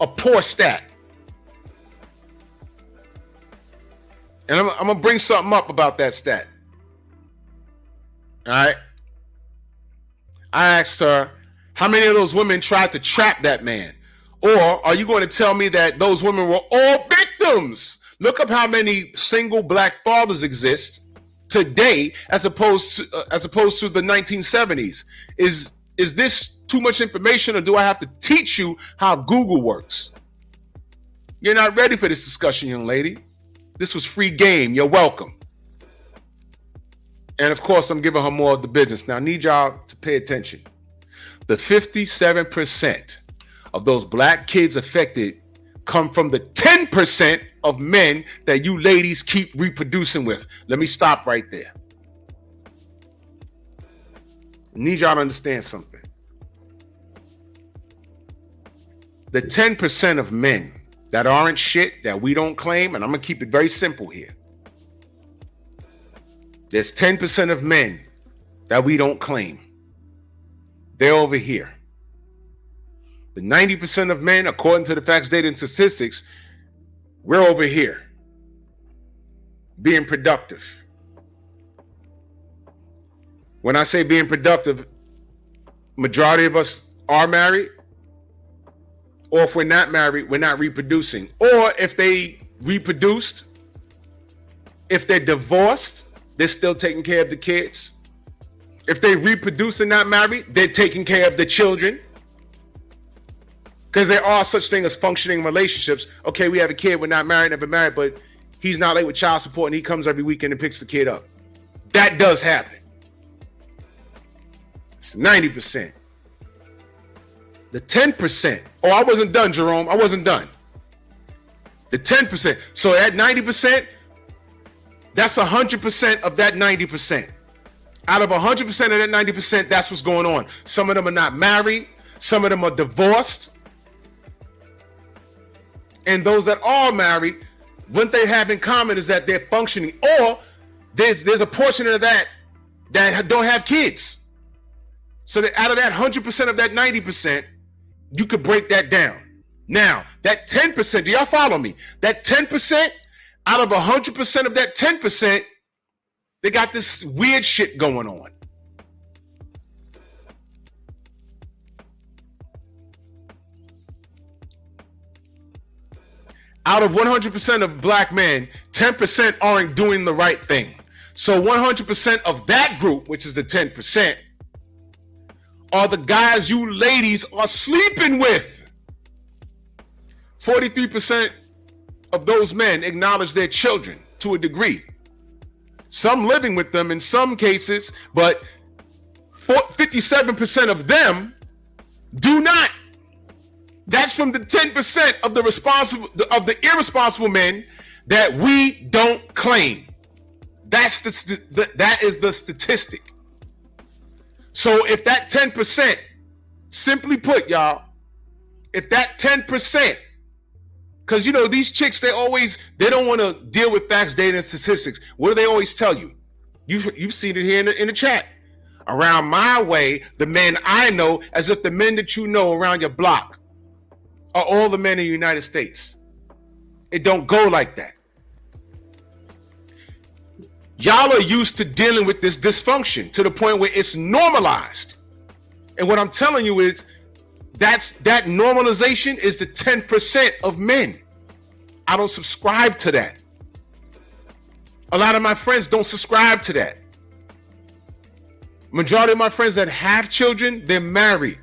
a poor stat. And I'm gonna bring something up about that stat. All right. I asked her, how many of those women tried to trap that man? Or are you going to tell me that those women were all victims? Look up how many single black fathers exist today as opposed to the 1970s. Is this too much information, or do I have to teach you how Google works? You're not ready for this discussion, young lady. This was free game. You're welcome. And of course, I'm giving her more of the business. Now, I need y'all to pay attention. The 57% of those black kids affected come from the 10% of men that you ladies keep reproducing with. Let me stop right there. I need y'all to understand something. The 10% of men that aren't shit, that we don't claim, and I'm going to keep it very simple here. There's 10% of men that we don't claim. They're over here. The 90% of men, according to the facts, data, and statistics, we're over here being productive. When I say being productive, majority of us are married, or if we're not married, we're not reproducing. Or if they reproduced, if they're divorced, they're still taking care of the kids. If they reproduce and not married, they're taking care of the children. Because there are such things as functioning relationships. Okay, we have a kid, we're not married, never married, but he's not late with child support and he comes every weekend and picks the kid up. That does happen. It's 90%. The 10%. Oh, I wasn't done, Jerome. I wasn't done. The 10%. So that 90%, that's 100% of that 90%. Out of 100% of that 90%, that's what's going on. Some of them are not married. Some of them are divorced. And those that are married, what they have in common is that they're functioning. Or there's a portion of that don't have kids. So that out of that 100% of that 90%, you could break that down. Now, that 10%, do y'all follow me? That 10%, out of 100% of that 10%, they got this weird shit going on. Out of 100% of black men, 10% aren't doing the right thing. So 100% of that group, which is the 10%, are the guys you ladies are sleeping with. 43% of those men acknowledge their children to a degree. Some living with them in some cases, but 57% of them do not. That's from the 10% of the irresponsible men that we don't claim. That is the statistic. So if that 10%, simply put, y'all, if that 10%, because you know these chicks, they don't want to deal with facts, data, and statistics. What do they always tell you? You've seen it here in the chat. Around my way, the men I know, as if the men that you know around your block are all the men in the United States. It don't go like that. Y'all are used to dealing with this dysfunction to the point where it's normalized. And what I'm telling you is that normalization is the 10% of men. I don't subscribe to that. A lot of my friends don't subscribe to that. Majority of my friends that have children, they're married.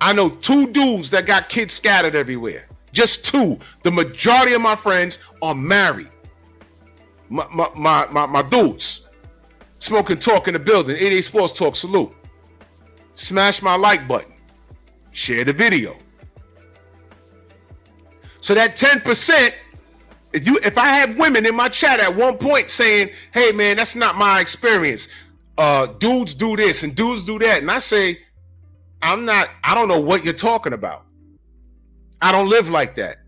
I know 2 dudes that got kids scattered everywhere. Just 2. The majority of my friends are married. My dudes. Smoking Talk in the building. 88 Sports Talk, salute. Smash my like button. Share the video. So that 10%, if I have women in my chat at one point saying, hey man, that's not my experience. Dudes do this and dudes do that. And I say, I don't know what you're talking about. I don't live like that.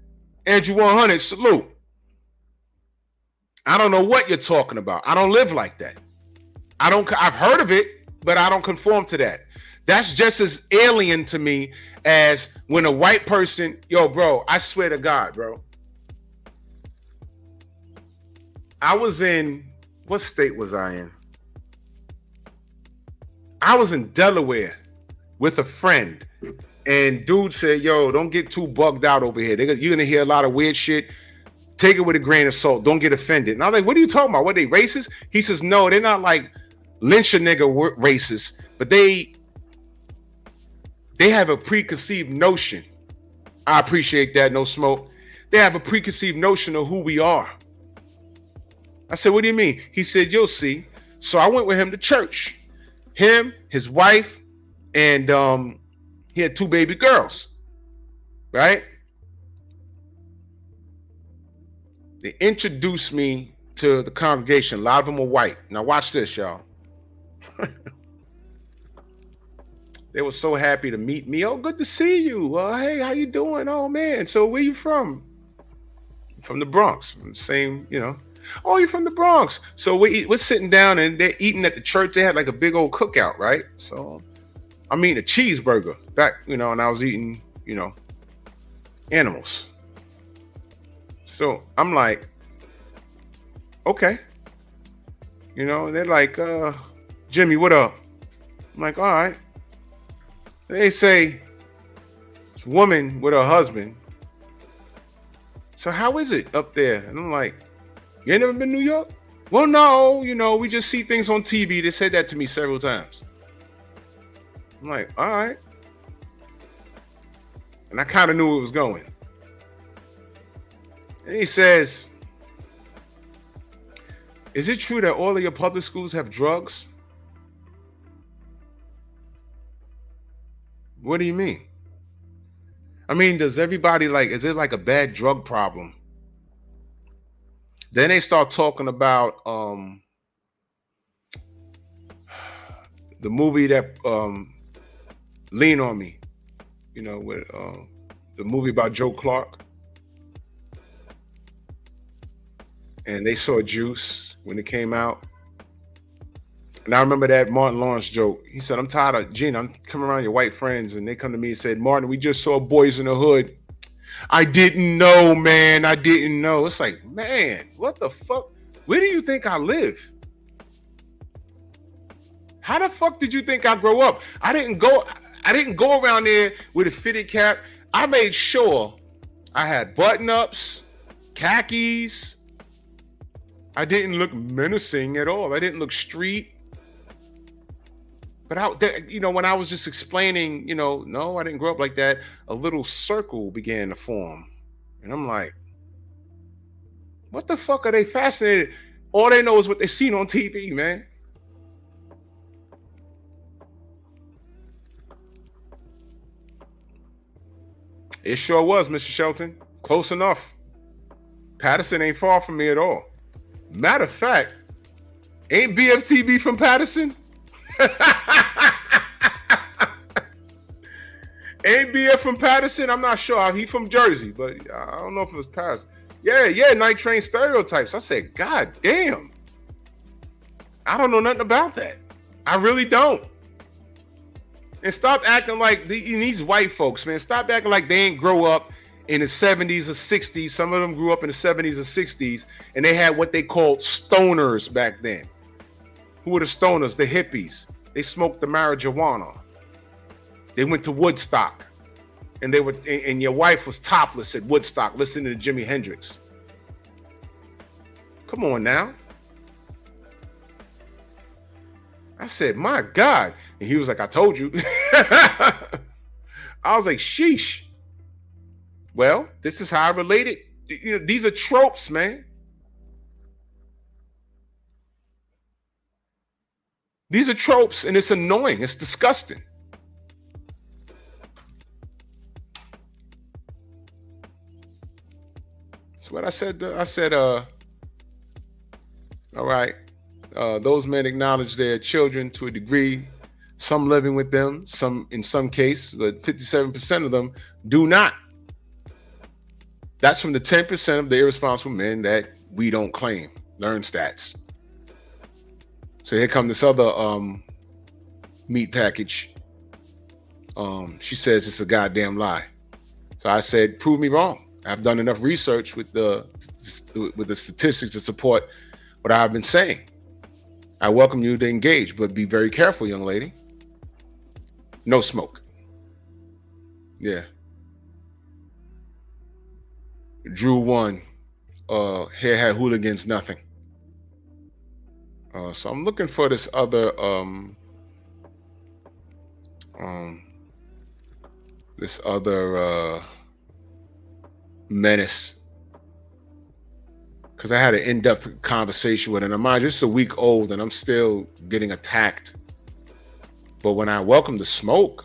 Andrew 100, salute. I don't know what you're talking about. I don't live like that. I've heard of it, but I don't conform to that. That's just as alien to me as when a white person, yo, bro, I swear to God, bro. I was in, what state was I in? I was in Delaware with a friend, and dude said, yo, don't get too bugged out over here. You're going to hear a lot of weird shit. Take it with a grain of salt. Don't get offended. And I was like, what are you talking about? What, they racist? He says, no, they're not like lynch a nigga racist, but they have a preconceived notion. I appreciate that, no smoke. They have a preconceived notion of who we are. I said, what do you mean? He said, you'll see. So I went with him to church. Him, his wife, and he had 2 baby girls, right? They introduced me to the congregation. A lot of them were white. Now watch this, y'all. They were so happy to meet me. Oh, good to see you. Hey, how you doing? Oh, man. So where you from? From the Bronx. Same, you know. Oh, you're from the Bronx. So we're sitting down and they're eating at the church. They had like a big old cookout, right? So I'm eating a cheeseburger back, you know, and I was eating, you know, animals. So I'm like, okay. You know, and they're like, Jimmy, what up? I'm like, all right. They say, this woman with her husband. So how is it up there? And I'm like, you ain't never been to New York? Well, no, you know, we just see things on TV. They said that to me several times. I'm like, all right. And I kind of knew it was going. And he says, is it true that all of your public schools have drugs? What do you mean? I mean, does everybody is it like a bad drug problem? Then they start talking about the movie that Lean on Me, you know, with the movie about Joe Clark. and they saw Juice when it came out. And I remember that Martin Lawrence joke. He said, I'm tired of Gene. I'm coming around your white friends, and they come to me and said, Martin, we just saw Boys in the Hood. I didn't know, man. I didn't know. It's like, man, what the fuck? Where do you think I live? How the fuck did you think I grow up? I didn't go around there with a fitted cap. I made sure I had button-ups, khakis. I didn't look menacing at all. I didn't look street. But when I was just explaining, no, I didn't grow up like that, a little circle began to form. And I'm like, what the fuck are they fascinated? All they know is what they seen on TV, man. It sure was, Mr. Shelton. Close enough. Patterson ain't far from me at all. Matter of fact, ain't BFTB from Patterson? Ain't BF from Patterson? I'm not sure. He from Jersey, but I don't know if it was Patterson. Yeah, Night Train Stereotypes. I said, God damn. I don't know nothing about that. I really don't. And stop acting like these white folks, man. Stop acting like they ain't grow up in the 70s or 60s. Some of them grew up in the 70s or 60s, and they had what they called stoners back then. Who were the stoners? The hippies. They smoked the marijuana. They went to Woodstock, and your wife was topless at Woodstock listening to Jimi Hendrix. Come on now. I said, my God. And he was like, I told you. I was like, sheesh. Well, this is how I relate it. These are tropes, man. These are tropes, and it's annoying. It's disgusting. That's what I said. All right. Those men acknowledge their children to a degree, some living with them, some in some case, but 57% of them do not. That's from the 10% of the irresponsible men that we don't claim. Learn stats. So here comes this other meat package. She says it's a goddamn lie. So I said, prove me wrong. I've done enough research with the statistics to support what I've been saying. I welcome you to engage, but be very careful, young lady. No smoke. Yeah. Drew won. Here had hooligans, nothing. So I'm looking for this other menace, because I had an in-depth conversation with her. And mind, this is a week old, and I'm still getting attacked. But when I welcome the smoke,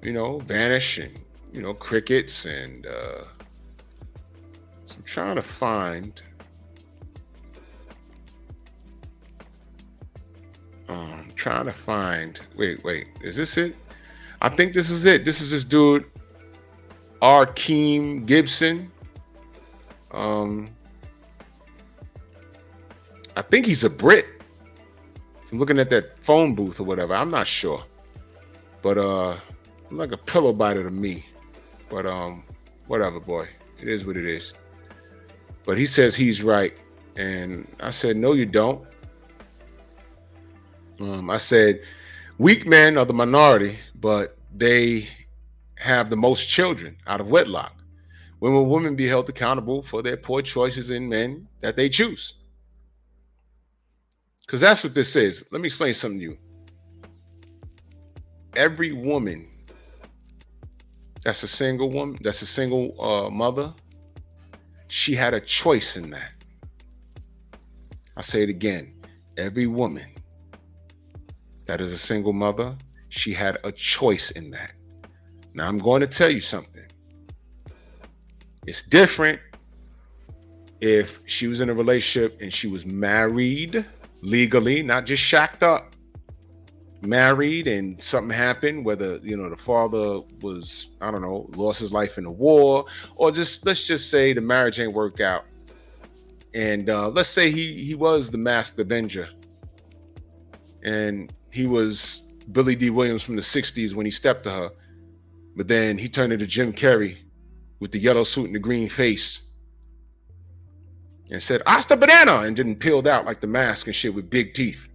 vanish and crickets, and so I'm trying to find. Wait, is this it? I think this is it. This is this dude, Arkeem Gibson. I think he's a Brit. I'm looking at that phone booth or whatever. I'm not sure. But like a pillow biter to me. But whatever, boy. It is what it is. But he says he's right. And I said, no, you don't. I said, weak men are the minority, but they have the most children out of wedlock. When will women be held accountable for their poor choices in men that they choose? Because that's what this is. Let me explain something to you. Every woman that's a single woman, that's a single mother, she had a choice in that. I'll say it again. Every woman that is a single mother, she had a choice in that. Now, I'm going to tell you something. It's different if she was in a relationship and she was married legally, not just shacked up, married, and something happened, whether, the father was, lost his life in a war, or just, let's just say the marriage ain't worked out And let's say he was the masked Avenger, and he was Billy D. Williams from the 60s when he stepped to her, but then he turned into Jim Carrey with the yellow suit and the green face and said, "Hasta banana," and didn't peeled out like the mask and shit with big teeth.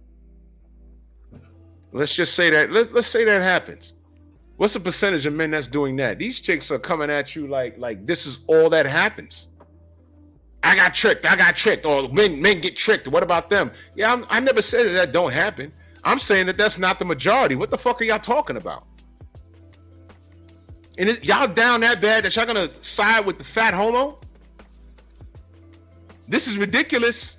Let's just say that, let's say that happens. What's the percentage of men that's doing that? These chicks are coming at you like this is all that happens. I got tricked, or men get tricked. What about them? Yeah, I never said that don't happen. I'm saying that that's not the majority. What the fuck are y'all talking about? And y'all down that bad that y'all gonna side with the fat homo? This is ridiculous.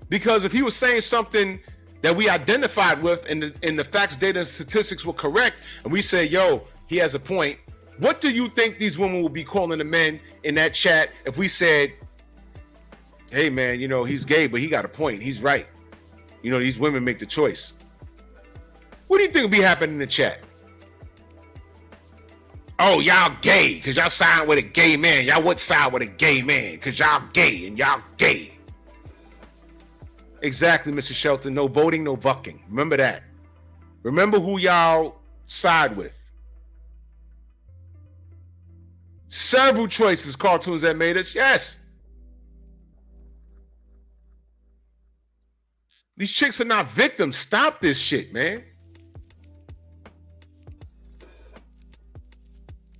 Because if he was saying something that we identified with and the facts, data, and statistics were correct, and we say, yo, he has a point, what do you think these women will be calling the men in that chat if we said, hey man, you know, he's gay, but he got a point, he's right. You know, these women make the choice. What do you think will be happening in the chat? Oh, y'all gay because y'all side with a gay man. Y'all would side with a gay man because y'all gay and y'all gay. Exactly, Mr. Shelton. No voting, no bucking. Remember that. Remember who y'all side with. Several choices, cartoons that made us. Yes. These chicks are not victims. Stop this shit, man.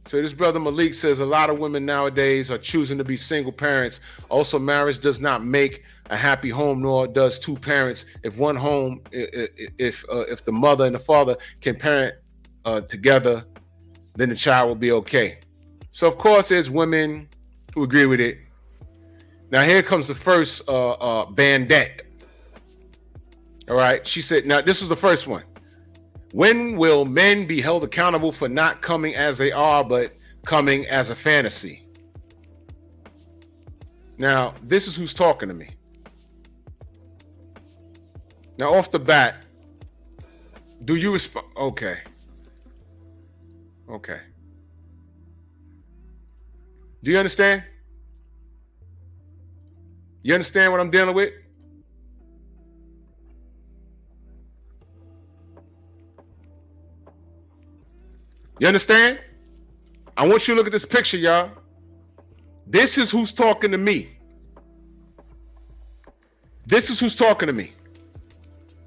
So this brother Malik says a lot of women nowadays are choosing to be single parents. Also, marriage does not make a happy home, nor does two parents. If one home, if the mother and the father can parent together, then the child will be okay. So of course, there's women who agree with it. Now here comes the first bandette. All right, she said. Now this was the first one. When will men be held accountable for not coming as they are, but coming as a fantasy? Now, this is who's talking to me. Now, off the bat, do you respond? Okay. Okay. Do you understand? You understand what I'm dealing with? You understand? I want you to look at this picture, y'all. This is who's talking to me. This is who's talking to me.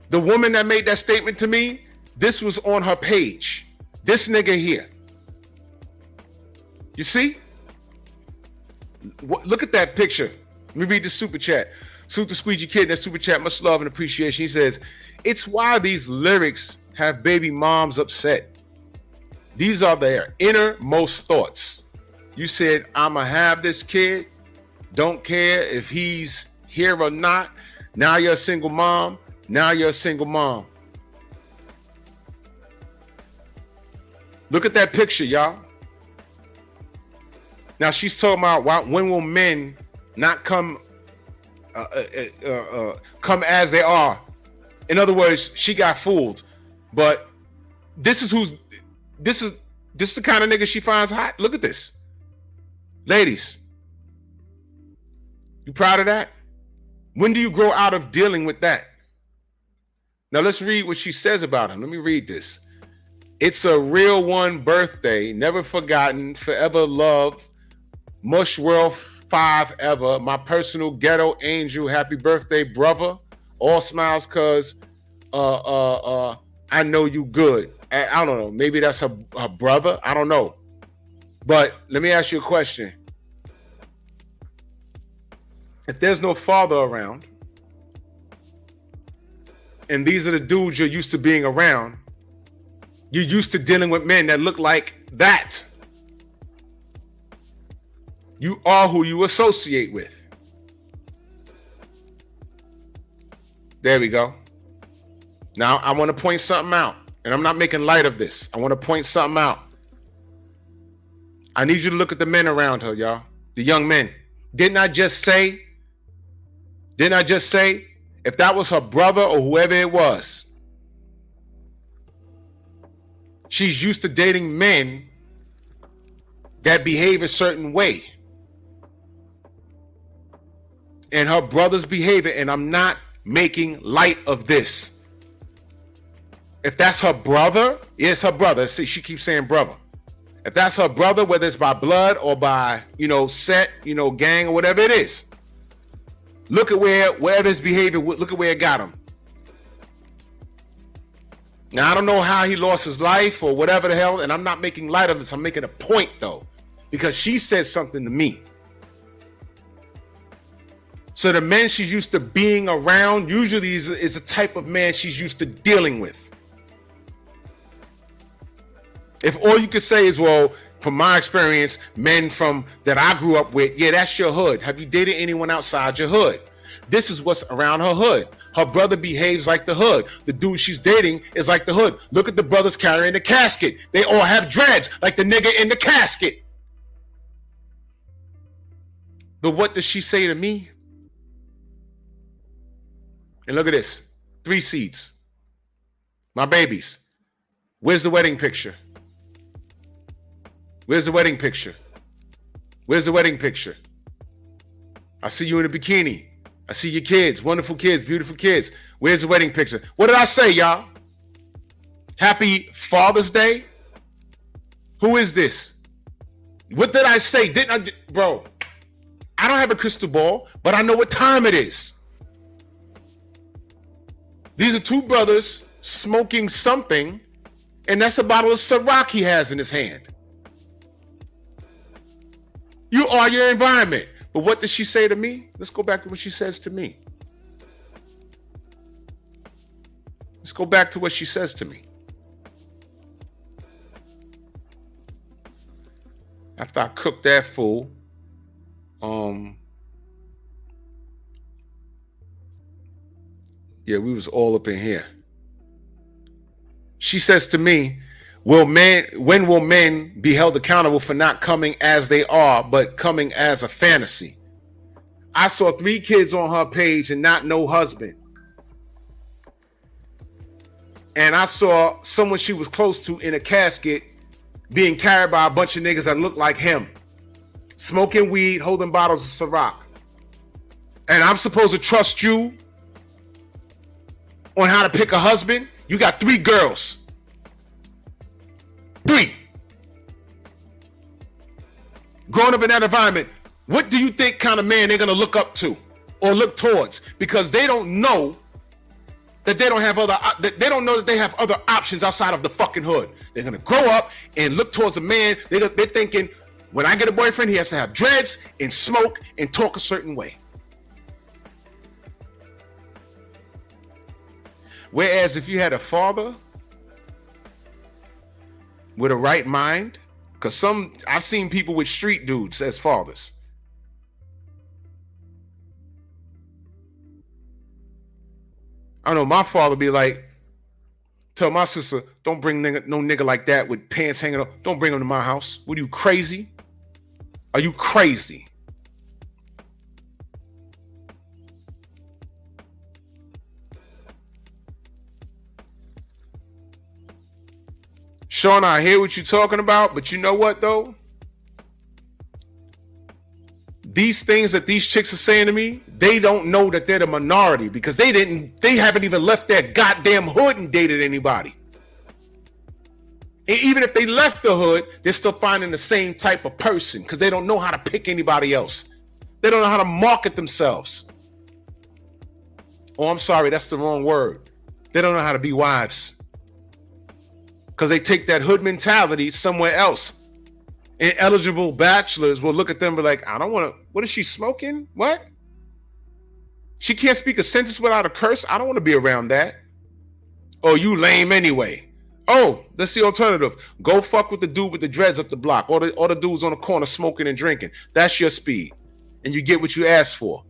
The woman that made that statement to me, this was on her page. This nigga here. You see? Look at that picture. Let me read the super chat. Suit the Squeegee Kid in that super chat. Much love and appreciation. He says, it's why these lyrics have baby moms upset. These are their innermost thoughts. You said, I'ma have this kid. Don't care if he's here or not. Now you're a single mom. Now you're a single mom. Look at that picture, y'all. Now she's talking about when will men not come as they are. In other words, she got fooled. But this is the kind of nigga she finds hot. Look at this. Ladies, you proud of that? When do you grow out of dealing with that? Now let's read what she says about him. Let me read this. It's a real one birthday, never forgotten, forever loved, mush world 5 ever, my personal ghetto angel, happy birthday, brother. All smiles cause I know you good. I don't know. Maybe that's her brother. I don't know. But let me ask you a question. If there's no father around, and these are the dudes you're used to being around, you're used to dealing with men that look like that. You are who you associate with. There we go. Now, I want to point something out. And I'm not making light of this. I want to point something out. I need you to look at the men around her, y'all. The young men. Didn't I just say, if that was her brother or whoever it was, she's used to dating men that behave a certain way. and her brother's behavior, and I'm not making light of this. If that's her brother, it's her brother. See, she keeps saying brother. If that's her brother, whether it's by blood or by, set, gang or whatever it is, look at wherever his behavior, look at where it got him. Now, I don't know how he lost his life or whatever the hell, and I'm not making light of this. I'm making a point, though, because she said something to me. So the men she's used to being around usually is a type of man she's used to dealing with. If all you could say is, well, from my experience, men from that I grew up with, yeah, that's your hood. Have you dated anyone outside your hood? This is what's around her hood. Her brother behaves like the hood. The dude she's dating is like the hood. Look at the brothers carrying the casket. They all have dreads like the nigga in the casket. But what does she say to me? And look at this. 3 seeds. My babies. Where's the wedding picture? Where's the wedding picture? Where's the wedding picture? I see you in a bikini. I see your kids, wonderful kids, beautiful kids. Where's the wedding picture? What did I say, y'all? Happy Father's Day? Who is this? What did I say? Bro, I don't have a crystal ball, but I know what time it is. These are 2 brothers smoking something, and that's a bottle of Ciroc he has in his hand. You are your environment. But what does she say to me? Let's go back to what she says to me. Let's go back to what she says to me. After I cooked that fool, yeah, we was all up in here. She says to me, when will men be held accountable for not coming as they are, but coming as a fantasy? I saw 3 kids on her page and not no husband. And I saw someone she was close to in a casket being carried by a bunch of niggas that looked like him, smoking weed, holding bottles of Ciroc. And I'm supposed to trust you on how to pick a husband? You got 3 girls. 3. Growing up in that environment, what do you think kind of man they're going to look up to or look towards? Because they don't know that they don't know that they have other options outside of the fucking hood. They're going to grow up and look towards a man. They're thinking, when I get a boyfriend, he has to have dreads and smoke and talk a certain way. Whereas if you had a father with a right mind, because I've seen people with street dudes as fathers. I know my father be like, tell my sister, don't bring no nigga like that with pants hanging up. Don't bring him to my house. What are you, crazy? Are you crazy? Sean, I hear what you're talking about, but you know what though? These things that these chicks are saying to me, they don't know that they're the minority because they haven't even left their goddamn hood and dated anybody. And even if they left the hood, they're still finding the same type of person because they don't know how to pick anybody else. They don't know how to market themselves. Oh, I'm sorry, that's the wrong word. They don't know how to be wives. Because they take that hood mentality somewhere else. And eligible bachelors will look at them and be like, I don't want to, what is she smoking? What? She can't speak a sentence without a curse? I don't want to be around that. Oh, you lame anyway. Oh, that's the alternative. Go fuck with the dude with the dreads up the block. Or the dudes on the corner smoking and drinking. That's your speed. And you get what you asked for.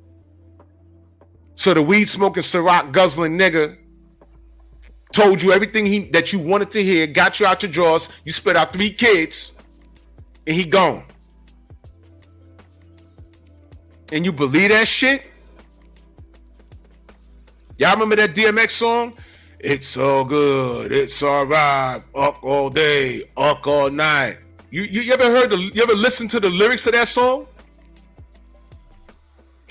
So the weed smoking, Ciroc guzzling nigga told you everything that you wanted to hear, got you out your drawers, you spit out 3 kids, and he gone. And you believe that shit? Y'all remember that DMX song? It's all good, it's all right, up all day, up all night. You ever heard you ever listened to the lyrics of that song?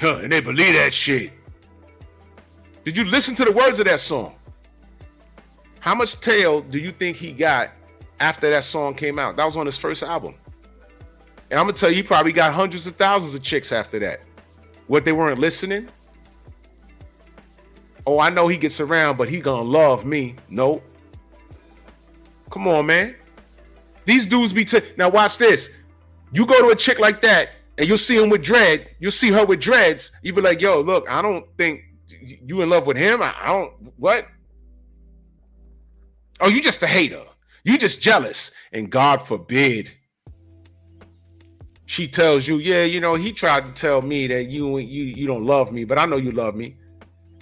And they believe that shit. Did you listen to the words of that song? How much tail do you think he got after that song came out? That was on his first album. And I'm going to tell you, he probably got hundreds of thousands of chicks after that. What, they weren't listening? Oh, I know he gets around, but he gonna love me. Nope. Come on, man. These dudes be... Now watch this. You go to a chick like that, and you'll see him with dread. You'll see her with dreads. You be like, yo, look, I don't think you in love with him. I don't... What? Oh, you just a hater. You just jealous. And God forbid she tells you, yeah, you know, he tried to tell me that you don't love me, but I know you love me.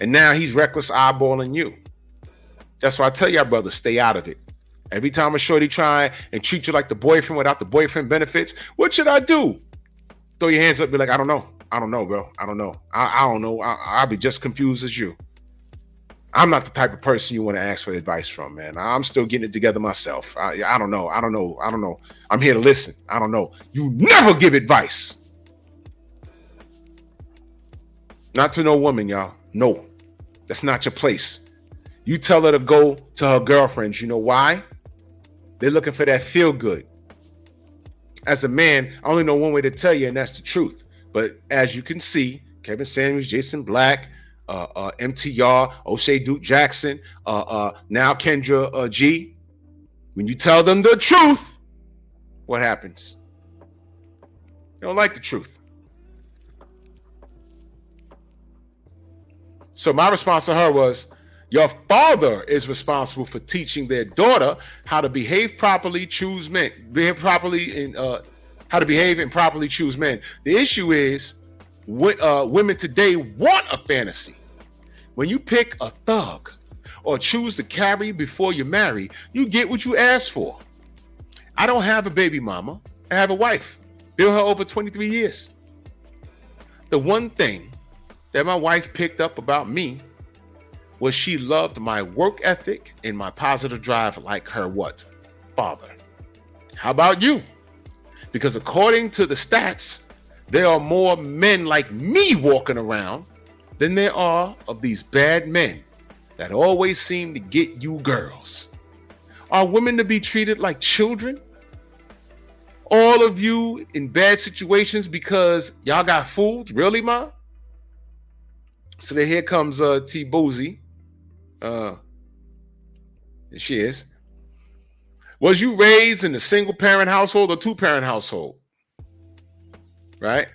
And now he's reckless eyeballing you. That's why I tell y'all, brother, stay out of it. Every time a shorty try and treat you like the boyfriend without the boyfriend benefits, what should I do? Throw your hands up and be like, I don't know. I don't know, bro. I don't know. I don't know. I'll be just confused as you. I'm not the type of person you want to ask for advice from, man. I'm still getting it together myself. I don't know. I don't know. I'm here to listen. I don't know. You never give advice. Not to no woman, y'all. No. That's not your place. You tell her to go to her girlfriends. You know why? They're looking for that feel good. As a man, I only know one way to tell you, and that's the truth. But as you can see, Kevin Samuels, Jason Black, MTR, O'Shea Duke Jackson, now Kendra G. When you tell them the truth, what happens? They don't like the truth. So my response to her was, your father is responsible for teaching their daughter how to behave properly, choose men, how to behave and properly choose men. The issue is women today want a fantasy. When you pick a thug or choose to carry before you marry, you get what you ask for. I don't have a baby mama. I have a wife. Been with her over 23 years. The one thing that my wife picked up about me was she loved my work ethic and my positive drive like her what? Father. How about you? Because according to the stats, there are more men like me walking around than there are of these bad men that always seem to get you girls. Are women to be treated like children? All of you in bad situations because y'all got fooled? Really, ma? So then here comes T Boozy. There she is. Was you raised in a single parent household or two parent household? Right?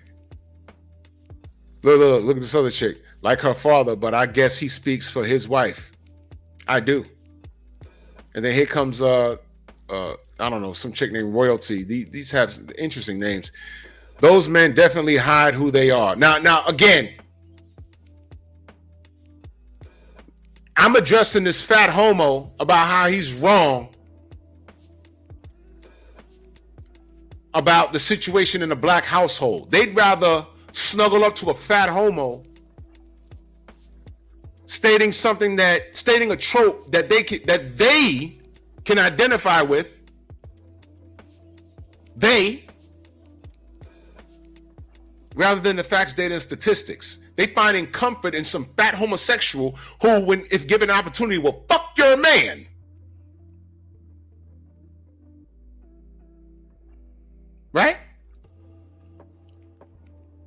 Look at this other chick. Like her father, but I guess he speaks for his wife. I do. And then here comes I don't know, some chick named Royalty. These have interesting names. Those men definitely hide who they are. Now again, I'm addressing this fat homo about how he's wrong about the situation in a black household. They'd rather snuggle up to a fat homo stating a trope that they can identify with. Rather than the facts, data, and statistics. They finding comfort in some fat homosexual who, when if given an opportunity, will fuck your man. Right?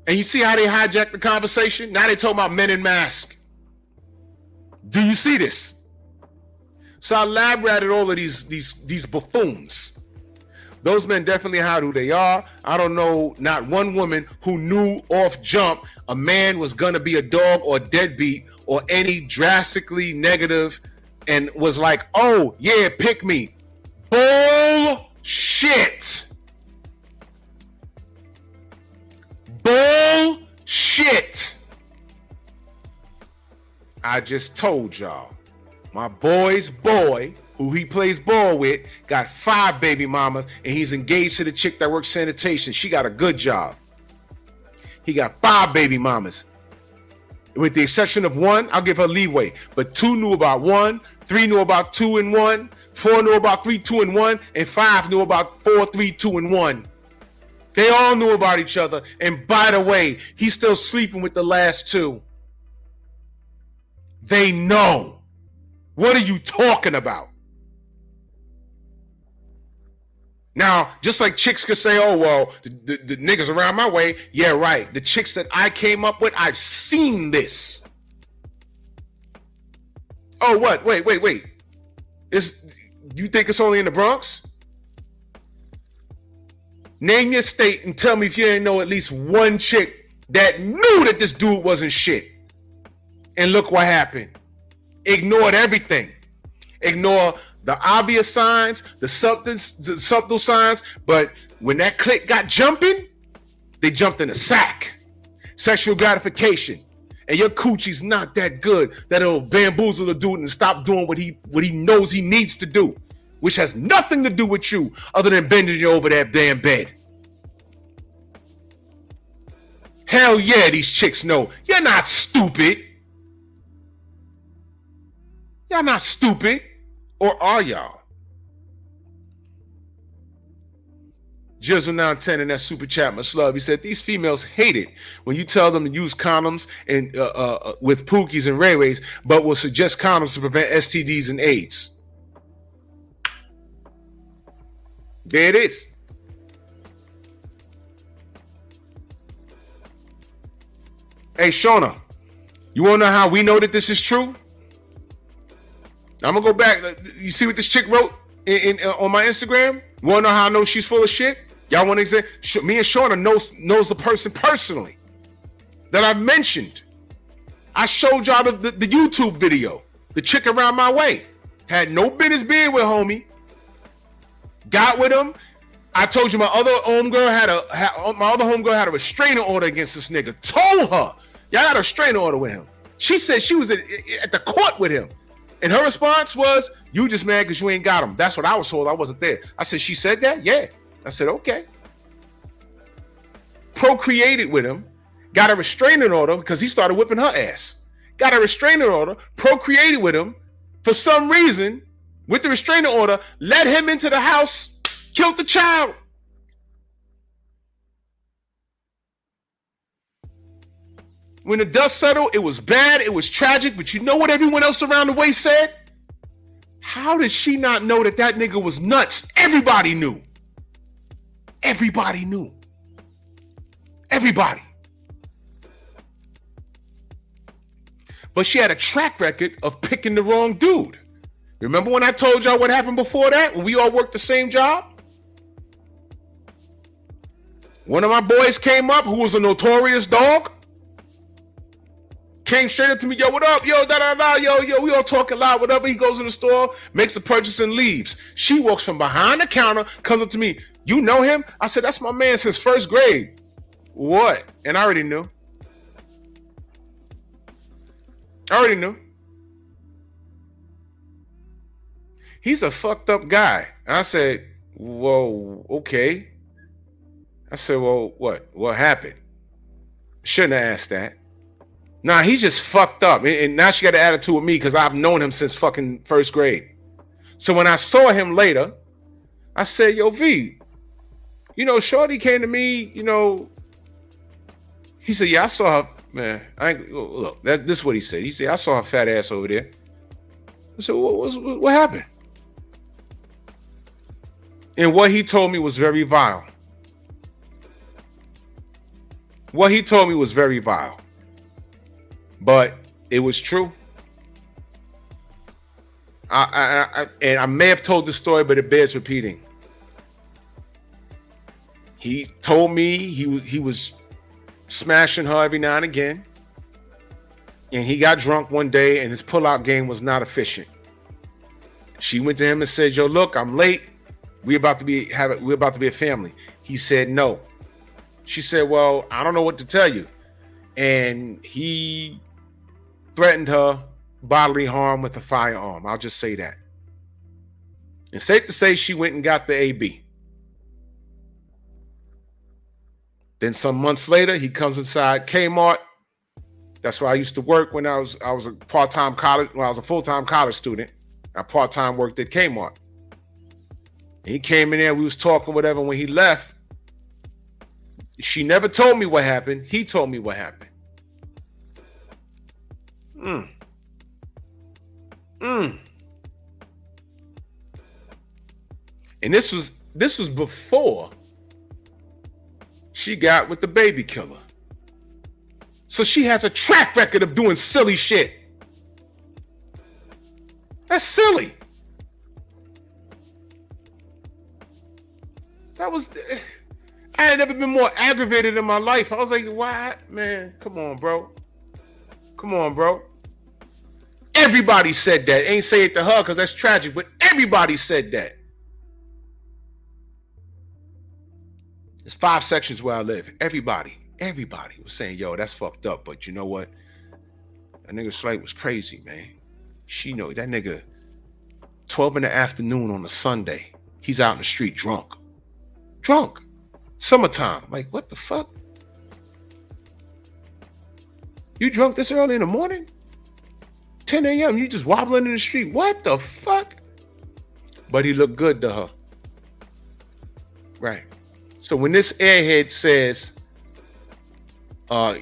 And you see how they hijacked the conversation? Now they talking about men in masks. Do you see this? So I lab ratted all of these buffoons. Those men definitely hide who they are. I don't know not one woman who knew off jump a man was gonna be a dog or deadbeat or any drastically negative and was like, oh yeah, pick me. Bullshit. Bullshit. I just told y'all, my boy's boy, who he plays ball with, got 5 baby mamas, and he's engaged to the chick that works sanitation. She got a good job. He got 5 baby mamas. With the exception of 1, I'll give her leeway. But 2 knew about 1, 3 knew about 2 and 1, 4 knew about 3, 2 and 1, and 5 knew about 4, 3, 2 and 1. They all knew about each other. And by the way, he's still sleeping with the last two. They know. What are you talking about? Now, just like chicks could say, oh, well, the niggas around my way. Yeah, right. The chicks that I came up with, I've seen this. Oh, what? Wait. You think it's only in the Bronx? Name your state and tell me if you ain't know at least one chick that knew that this dude wasn't shit. And look what happened. Ignored everything. Ignore the obvious signs, the subtle signs, but when that clique got jumping, they jumped in a sack. Sexual gratification. And your coochie's not that good that it'll bamboozle the dude and stop doing what he knows he needs to do, which has nothing to do with you other than bending you over that damn bed. Hell yeah, these chicks know. You're not stupid. Y'all not stupid. Or are y'all? Jizzle910 in that super chat, much love. He said, these females hate it when you tell them to use condoms and with Pookies and Ray-Rays, but will suggest condoms to prevent STDs and AIDS. There it is. Hey, Shauna, you want to know how we know that this is true? I'm going to go back. You see what this chick wrote on my Instagram? You want to know how I know she's full of shit? Y'all want to examine? Me and Shauna knows the person personally that I mentioned. I showed y'all the YouTube video. The chick around my way. Had no business being with homie. Got with him. I told you my other homegirl had a restraining order against this nigga. Told her, y'all got a restraining order with him. She said she was at the court with him. And her response was, you just mad because you ain't got him. That's what I was told. I wasn't there. I said, she said that? Yeah. I said, okay. Procreated with him. Got a restraining order because he started whipping her ass. Got a restraining order. Procreated with him. For some reason, with the restraining order, let him into the house. Killed the child. When the dust settled, it was bad, it was tragic, but you know what everyone else around the way said? How did she not know that nigga was nuts? Everybody knew. Everybody knew. Everybody. But she had a track record of picking the wrong dude. Remember when I told y'all what happened before that? When we all worked the same job? One of my boys came up who was a notorious dog. Came straight up to me, yo, what up? Yo, da-da-da, yo, we all talking loud, whatever. He goes in the store, makes a purchase and leaves. She walks from behind the counter, comes up to me, you know him? I said, that's my man since first grade. What? And I already knew. He's a fucked up guy. And I said, whoa, okay. I said, well, what? What happened? Shouldn't have asked that. Nah, he just fucked up. And now she got an attitude with me because I've known him since fucking first grade. So when I saw him later, I said, yo, V, you know, Shorty came to me, you know. He said, yeah, I saw her, man. Look, this is what he said. He said, I saw her fat ass over there. I said, what happened? And what he told me was very vile. What he told me was very vile. But it was true. And I may have told the story, but it bears repeating. He told me he was smashing her every now and again. And he got drunk one day and his pullout game was not efficient. She went to him and said, yo, look, I'm late. We're about to be a family. He said no. She said, well, I don't know what to tell you. And he threatened her bodily harm with a firearm. I'll just say that. It's safe to say she went and got the AB. Then some months later, he comes inside Kmart. That's where I used to work when I was a part-time college, when I was a full-time college student. I part-time worked at Kmart. And he came in there, we was talking, whatever. When he left, She never told me what happened. He told me what happened. And this was before she got with the baby killer. So she has a track record of doing silly shit. That's silly. I had never been more aggravated in my life. I was like, why? Man, come on, bro. Come on, bro. Everybody said that. Ain't say it to her because that's tragic, but everybody said that. There's 5 sections where I live. Everybody was saying, yo, that's fucked up. But you know what? That nigga Slate was crazy, man. She know that nigga 12 in the afternoon on a Sunday. He's out in the street drunk. Summertime. Like, what the fuck? You drunk this early in the morning? 10 a.m. You just wobbling in the street. What the fuck? But he looked good to her. Right. So when this airhead says, I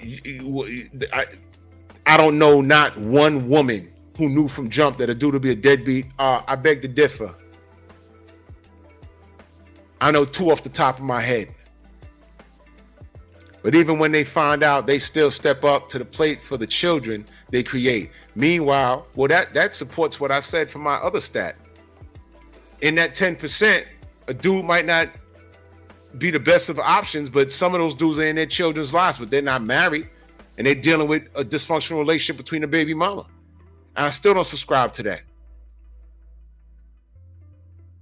don't know not one woman who knew from jump that a dude would be a deadbeat, I beg to differ. I know 2 off the top of my head. But even when they find out, they still step up to the plate for the children they create. Meanwhile, well, that supports what I said for my other stat. In that 10%, a dude might not be the best of options, but some of those dudes are in their children's lives, but they're not married, and they're dealing with a dysfunctional relationship between the baby mama. And I still don't subscribe to that.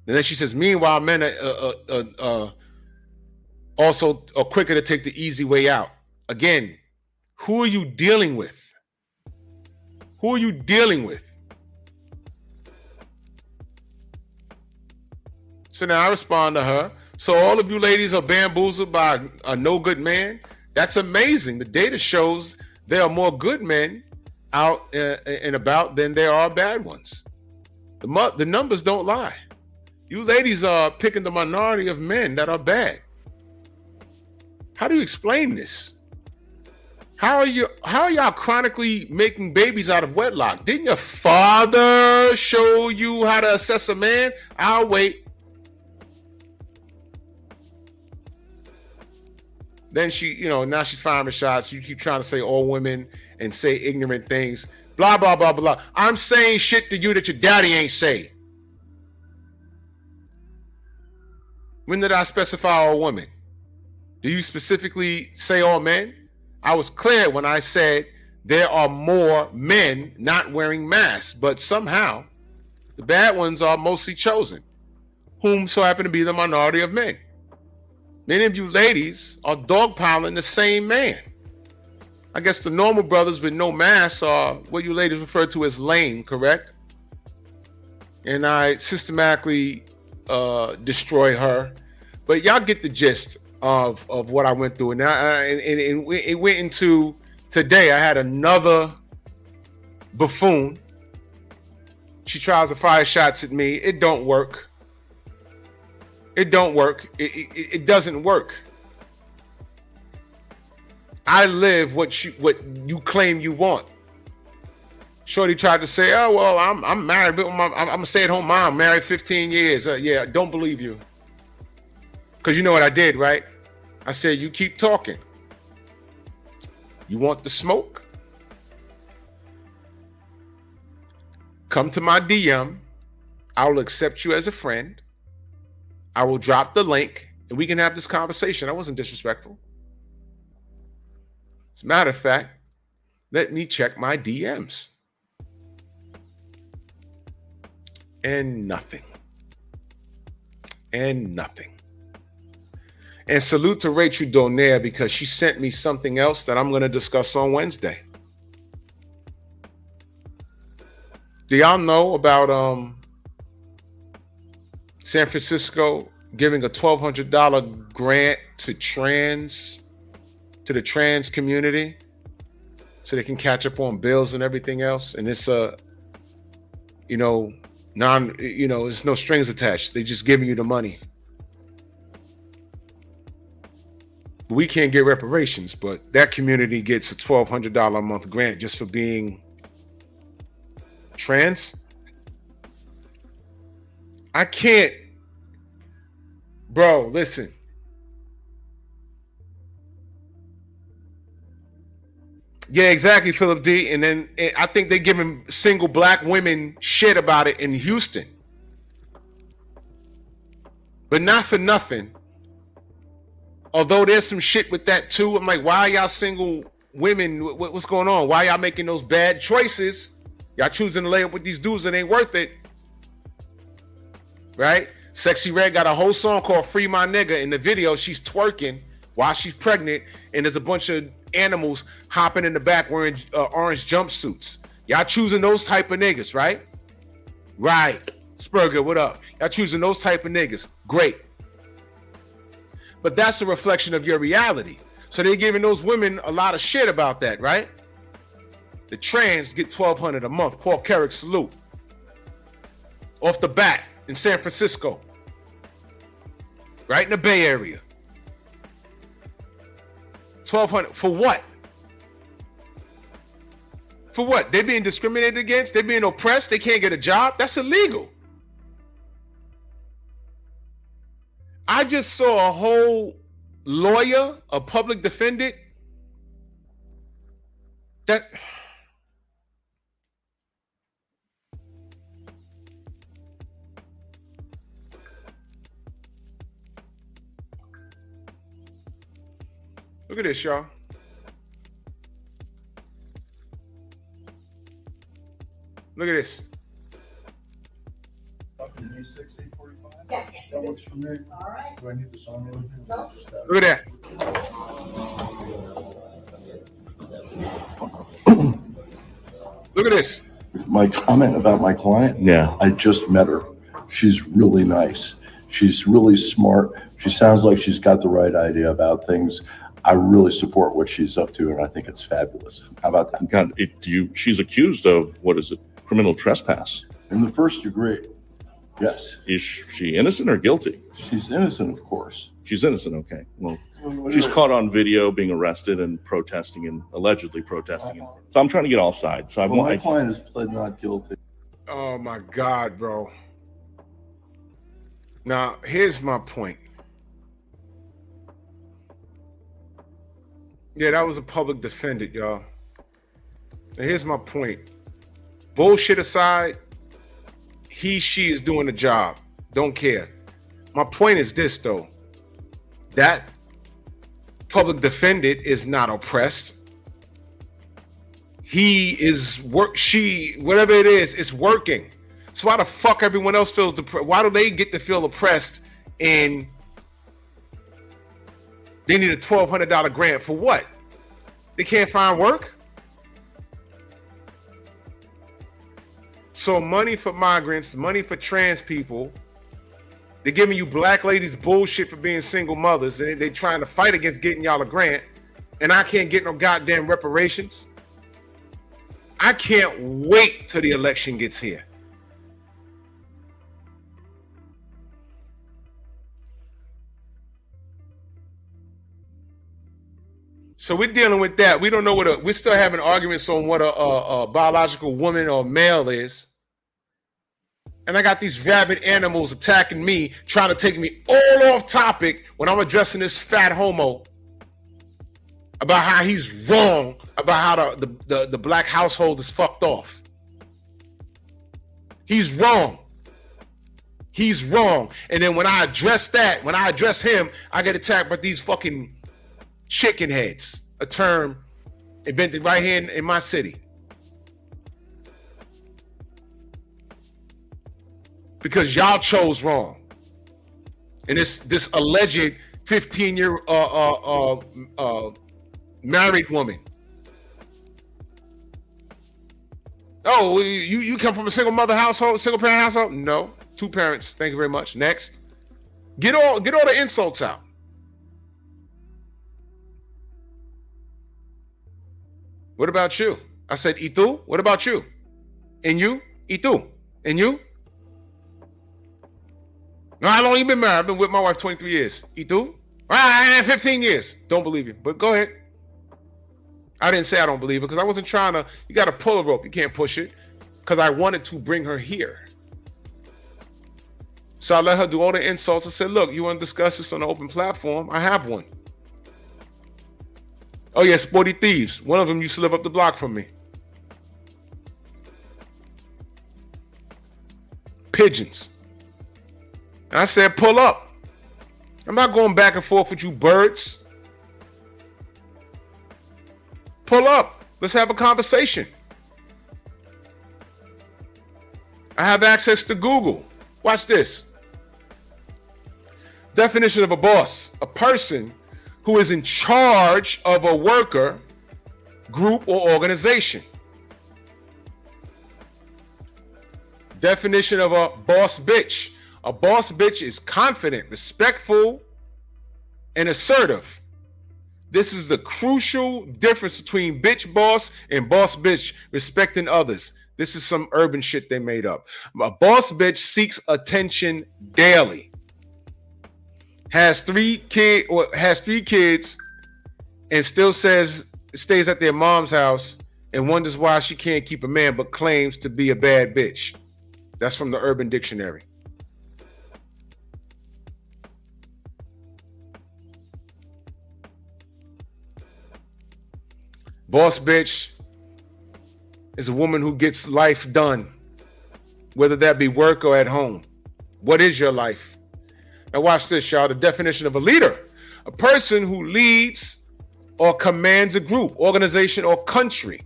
And then she says, meanwhile, men are also quicker to take the easy way out. Again, who are you dealing with? Who are you dealing with? So now I respond to her. So all of you ladies are bamboozled by a no good man. That's amazing. The data shows there are more good men out and about than there are bad ones. The numbers don't lie. You ladies are picking the minority of men that are bad. How do you explain this? How are y'all chronically making babies out of wedlock? Didn't your father show you how to assess a man? I'll wait. Then she, now she's firing shots. You keep trying to say all women and say ignorant things. Blah, blah, blah, blah. I'm saying shit to you that your daddy ain't say. When did I specify all women? Do you specifically say all men? I was clear when I said there are more men not wearing masks, but somehow the bad ones are mostly chosen, whom so happen to be the minority of men. Many of you ladies are dogpiling the same man. I guess the normal brothers with no masks are what you ladies refer to as lame, correct? And I systematically destroy her. But y'all get the gist of what I went through. And it went into today. I had another buffoon. She tries to fire shots at me. It don't work. It don't work. It doesn't work. I live what you claim you want. Shorty tried to say, "Oh well, I'm married, but I'm a stay-at-home mom, married 15 years." Yeah, don't believe you, because you know what I did, right? I said, "You keep talking. You want the smoke? Come to my DM. I will accept you as a friend. I will drop the link, and we can have this conversation." I wasn't disrespectful. As a matter of fact, let me check my DMs. And nothing. And nothing. And salute to Rachel Donaire, because she sent me something else that I'm going to discuss on Wednesday. Do y'all know about San Francisco giving a $1,200 grant to the trans community so they can catch up on bills and everything else? And it's it's no strings attached. They just giving you the money. We can't get reparations, but that community gets a $1,200 a month grant just for being trans. I can't, bro, listen. Yeah, exactly, Philip D. And then I think they're giving single black women shit about it in Houston. But not for nothing. Although there's some shit with that too. I'm like, why are y'all single women? What's going on? Why y'all making those bad choices? Y'all choosing to lay up with these dudes that ain't worth it. Right? Sexy Red got a whole song called Free My Nigga. In the video, she's twerking while she's pregnant, and there's a bunch of animals hopping in the back wearing orange jumpsuits. Y'all choosing those type of niggas, right? Right. Spurger, what up? Y'all choosing those type of niggas. Great. But that's a reflection of your reality. So they're giving those women a lot of shit about that, right? The trans get $1,200 a month. Paul Carrick, salute. Off the bat in San Francisco. Right in the Bay Area. $1,200 for what? For what? They're being discriminated against? They're being oppressed? They can't get a job? That's illegal. I just saw a whole lawyer, a public defendant, that look at this, y'all. Look at this. Yeah. That works for me. All right. Do I need to sign anything? No. Look at that. Look at this. My comment about my client, Yeah. I just met her. She's really nice. She's really smart. She sounds like she's got the right idea about things. I really support what she's up to, and I think it's fabulous. How about that? God, she's accused of, what is it, criminal trespass. In the first degree, yes. Is she innocent or guilty? She's innocent, of course. She's innocent, okay. Well, she's caught on video being arrested and protesting and allegedly protesting. So I'm trying to get all sides. So My client has pled not guilty. Oh my God, bro. Now, here's my point. Yeah, that was a public defendant, y'all. And here's my point. Bullshit aside, she is doing the job. Don't care. My point is this, though. That public defendant is not oppressed. Whatever it is, it's working. So why the fuck everyone else feels depressed? Why do they get to feel oppressed and they need a $1,200 grant for what? They can't find work? So money for migrants, money for trans people. They're giving you black ladies bullshit for being single mothers, and they're trying to fight against getting y'all a grant, and I can't get no goddamn reparations. I can't wait till the election gets here. So we're dealing with that. We don't know we're still having arguments on what a biological woman or male is. And I got these rabid animals attacking me, trying to take me all off topic when I'm addressing this fat homo about how he's wrong, about how the black household is fucked off. He's wrong. He's wrong. And then when I address him, I get attacked by these fucking chicken heads, a term invented right here in my city. Because y'all chose wrong. And this alleged 15-year married woman. Oh, you come from a single mother household, single parent household? No, 2 parents. Thank you very much. Next. Get all the insults out. What about you? I said, ¿Y tú? What about you? And you? ¿Y tú? And you? No, how long you been married? I've been with my wife 23 years. ¿Y tú? Ah, 15 years. Don't believe you, but go ahead. I didn't say I don't believe it because I wasn't trying to. You got to pull a rope. You can't push it because I wanted to bring her here. So I let her do all the insults and said, look, you want to discuss this on an open platform? I have one. Oh, yeah, Sporty Thieves. One of them used to live up the block from me. Pigeons. And I said, pull up. I'm not going back and forth with you birds. Pull up. Let's have a conversation. I have access to Google. Watch this. Definition of a boss: a person who is in charge of a worker, group, or organization. Definition of a boss bitch: a boss bitch is confident, respectful, and assertive. This is the crucial difference between bitch boss and boss bitch, respecting others. This is some urban shit they made up. A boss bitch seeks attention daily. Has three kids and still stays at their mom's house and wonders why she can't keep a man but claims to be a bad bitch. That's from the Urban Dictionary. Boss bitch is a woman who gets life done, whether that be work or at home. What is your life? Now watch this, y'all. The definition of a leader: a person who leads or commands a group, organization, or country.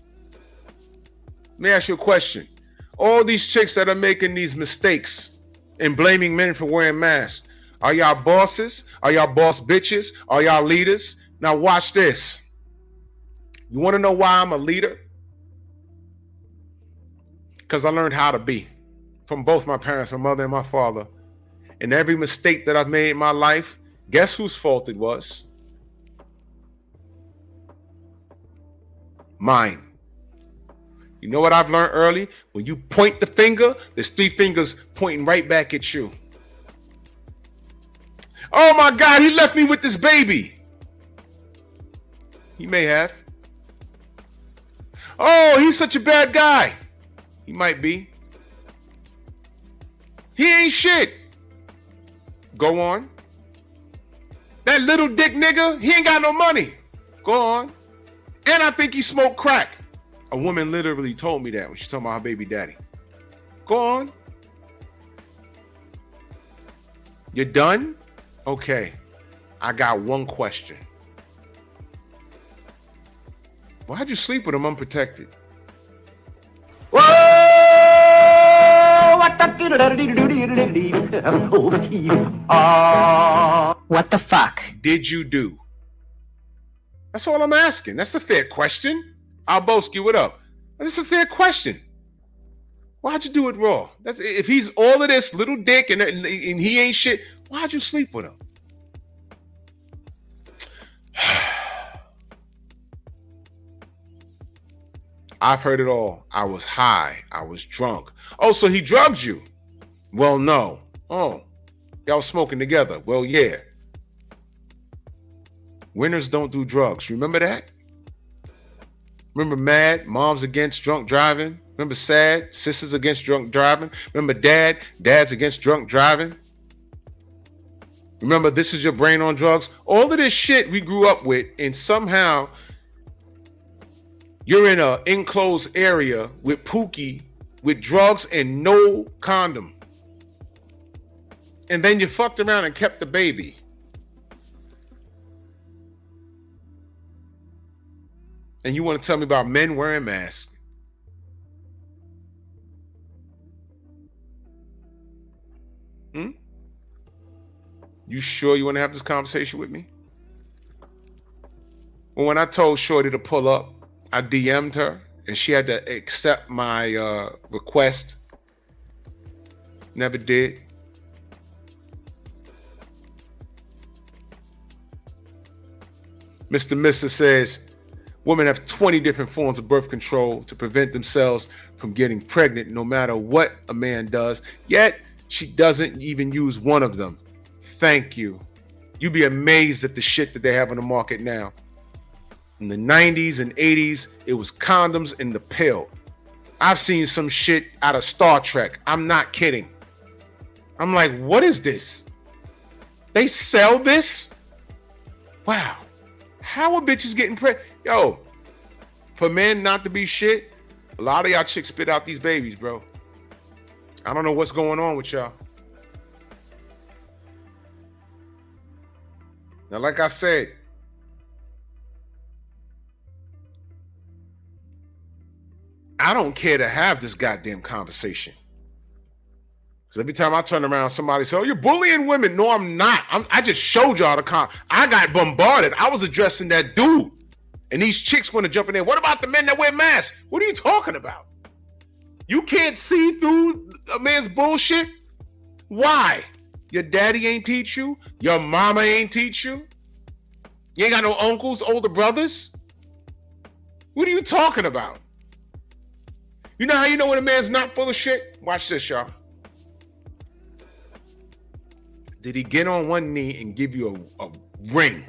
Let me ask you a question. All these chicks that are making these mistakes and blaming men for wearing masks, are y'all bosses? Are y'all boss bitches? Are y'all leaders? Now watch this. You want to know why I'm a leader? Because I learned how to be from both my parents, my mother and my father. And every mistake that I've made in my life, guess whose fault it was? Mine. You know what I've learned early? When you point the finger, there's three fingers pointing right back at you. Oh my God, he left me with this baby. He may have. Oh, he's such a bad guy. He might be. He ain't shit. Go on. That little dick nigga, he ain't got no money. Go on. And I think he smoked crack. A woman literally told me that when she's talking about her baby daddy. Go on. You're done? Okay. I got one question. Why'd you sleep with him unprotected? What the fuck did you do? That's all I'm asking. That's a fair question. Alboski, what up? That's a fair question. Why'd you do it raw? That's if he's all of this little dick and he ain't shit. Why'd you sleep with him? I've heard it all. I was high. I was drunk. Oh, so he drugged you? Well, no. Oh, y'all smoking together? Well, yeah. Winners don't do drugs. Remember that? Remember MAD, Moms Against Drunk Driving? Remember SAD, Sisters Against Drunk Driving? Remember DAD, Dads Against Drunk Driving? Remember This Is Your Brain on Drugs? All of this shit we grew up with, and somehow you're in an enclosed area with Pookie, with drugs and no condom. And then you fucked around and kept the baby. And you want to tell me about men wearing masks? You sure you want to have this conversation with me? Well, when I told Shorty to pull up, I DM'd her and she had to accept my request. Never did. Mr. Mister says, women have 20 different forms of birth control to prevent themselves from getting pregnant no matter what a man does. Yet, she doesn't even use one of them. Thank you. You'd be amazed at the shit that they have on the market now. In the 90s and 80s, it was condoms in the pill. I've seen some shit out of Star Trek. I'm not kidding. I'm like, what is this? They sell this? Wow. How are bitches getting pregnant? Yo, for men not to be shit, a lot of y'all chicks spit out these babies, bro. I don't know what's going on with y'all. Now, like I said, I don't care to have this goddamn conversation. Because every time I turn around, somebody says, oh, you're bullying women. No, I'm not. I just showed y'all I got bombarded. I was addressing that dude. And these chicks want to jump in there. What about the men that wear masks? What are you talking about? You can't see through a man's bullshit? Why? Your daddy ain't teach you? Your mama ain't teach you? You ain't got no uncles, older brothers? What are you talking about? You know how you know when a man's not full of shit? Watch this, y'all. Did he get on one knee and give you a ring?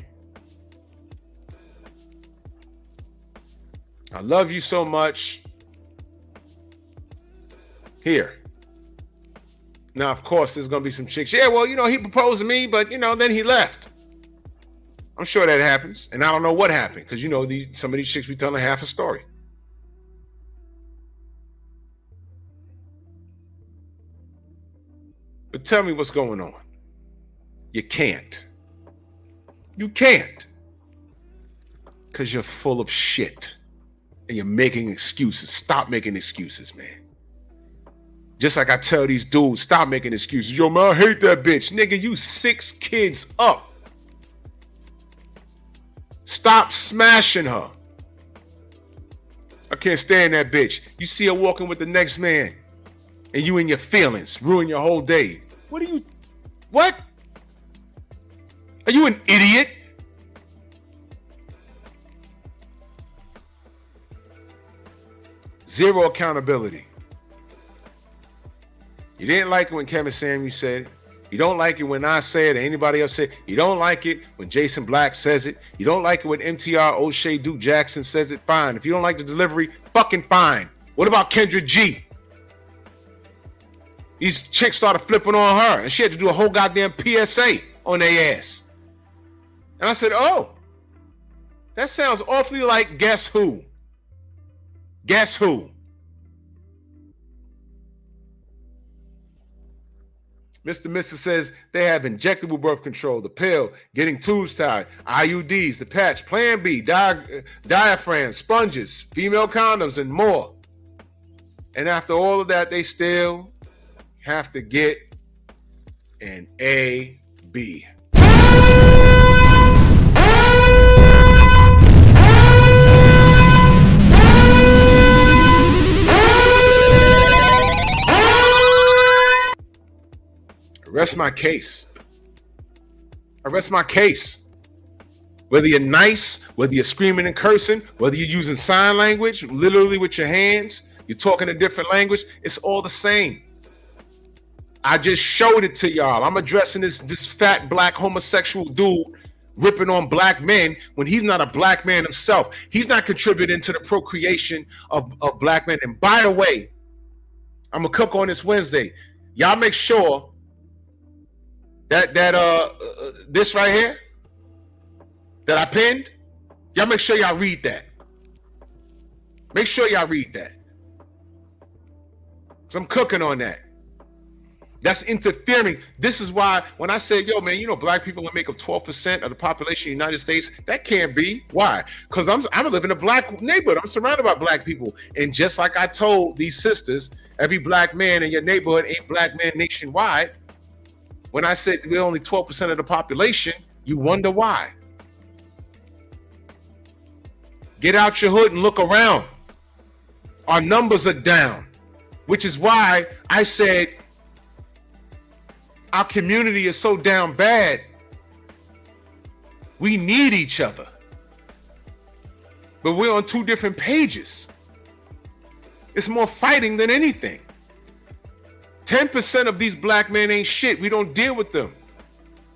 I love you so much. Here. Now, of course, there's going to be some chicks. Yeah, well, he proposed to me, but, then he left. I'm sure that happens. And I don't know what happened because, some of these chicks be telling half a story. But tell me what's going on. You can't. You can't. Because you're full of shit. And you're making excuses. Stop making excuses, man. Just like I tell these dudes, stop making excuses. Yo, man, I hate that bitch. Nigga, you 6 kids up. Stop smashing her. I can't stand that bitch. You see her walking with the next man. And you in your feelings. Ruin your whole day. What? Are you an idiot? Zero accountability. You didn't like it when Kevin Samuels said it. You don't like it when I say it or anybody else said it. You don't like it when Jason Black says it. You don't like it when MTR, O'Shea, Duke Jackson says it. Fine. If you don't like the delivery, fucking fine. What about Kendra G? These chicks started flipping on her and she had to do a whole goddamn PSA on their ass. And I said, oh, that sounds awfully like Guess Who? Guess Who? Mr. Mister says they have injectable birth control, the pill, getting tubes tied, IUDs, the patch, Plan B, diaphragm, sponges, female condoms, and more. And after all of that, they still have to get an A.B. Rest my case. I rest my case. Whether you're nice, whether you're screaming and cursing, whether you're using sign language, literally with your hands, you're talking a different language, it's all the same. I just showed it to y'all. I'm addressing this fat black homosexual dude ripping on black men when he's not a black man himself. He's not contributing to the procreation of black men. And by the way, I'm gonna cook on this Wednesday. Y'all make sure that this right here that I pinned, y'all make sure y'all read that. Make sure y'all read that. Because I'm cooking on that. That's interfering. This is why when I said, yo, man, black people will make up 12% of the population of the United States. That can't be. Why? Because I live in a black neighborhood. I'm surrounded by black people. And just like I told these sisters, every black man in your neighborhood ain't black man nationwide. When I said we're only 12% of the population, you wonder why. Get out your hood and look around. Our numbers are down, which is why I said our community is so down bad. We need each other. But we're on 2 different pages. It's more fighting than anything. 10% of these black men ain't shit. We don't deal with them.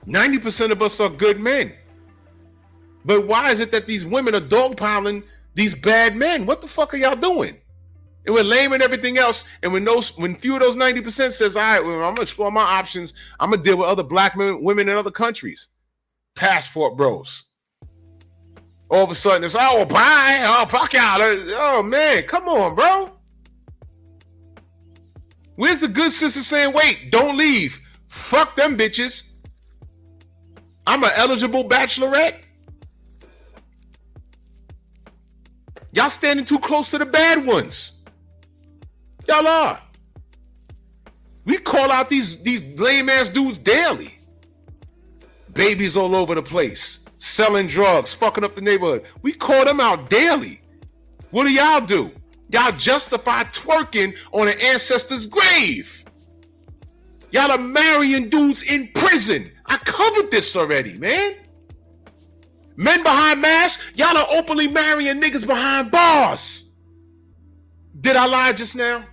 90% of us are good men. But why is it that these women are dogpiling these bad men? What the fuck are y'all doing? And we're lame and everything else. And when few of those 90% says, all right, well, I'm gonna explore my options. I'm gonna deal with other black women in other countries. Passport bros. All of a sudden it's, oh, bye. Oh, fuck y'all. Oh man, come on, bro. Where's the good sister saying, wait, don't leave? Fuck them bitches. I'm an eligible bachelorette. Y'all standing too close to the bad ones. Y'all are. We call out these lame ass dudes daily. Babies all over the place, selling drugs, fucking up the neighborhood. We call them out daily. What do y'all do? Y'all justify twerking on an ancestor's grave. Y'all are marrying dudes in prison. I covered this already, man. Men behind masks, y'all are openly marrying niggas behind bars. Did I lie just now?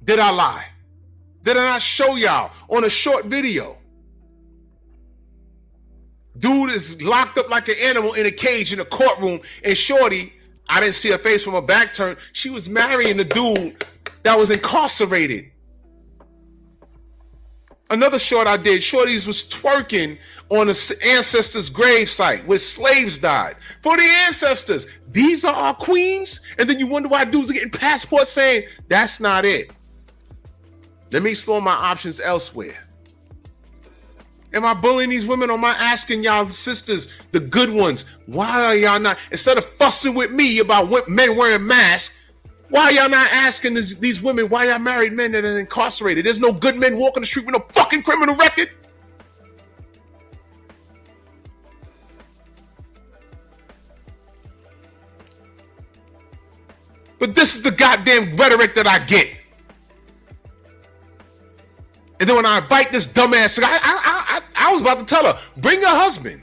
Did I lie? Did I not show y'all on a short video? Dude is locked up like an animal in a cage in a courtroom, and shorty, I didn't see her face from her back turned. She was marrying the dude that was incarcerated. Another short I did, shorties was twerking on an ancestor's grave site where slaves died. For the ancestors, these are our queens? And then you wonder why dudes are getting passports saying, that's not it. Let me explore my options elsewhere. Am I bullying these women, or am I asking y'all sisters, the good ones, why are y'all not, instead of fussing with me about men wearing masks, why are y'all not asking these women why y'all married men that are incarcerated? There's no good men walking the street with no fucking criminal record. But this is the goddamn rhetoric that I get. And then when I invite this dumbass, I was about to tell her, bring your husband.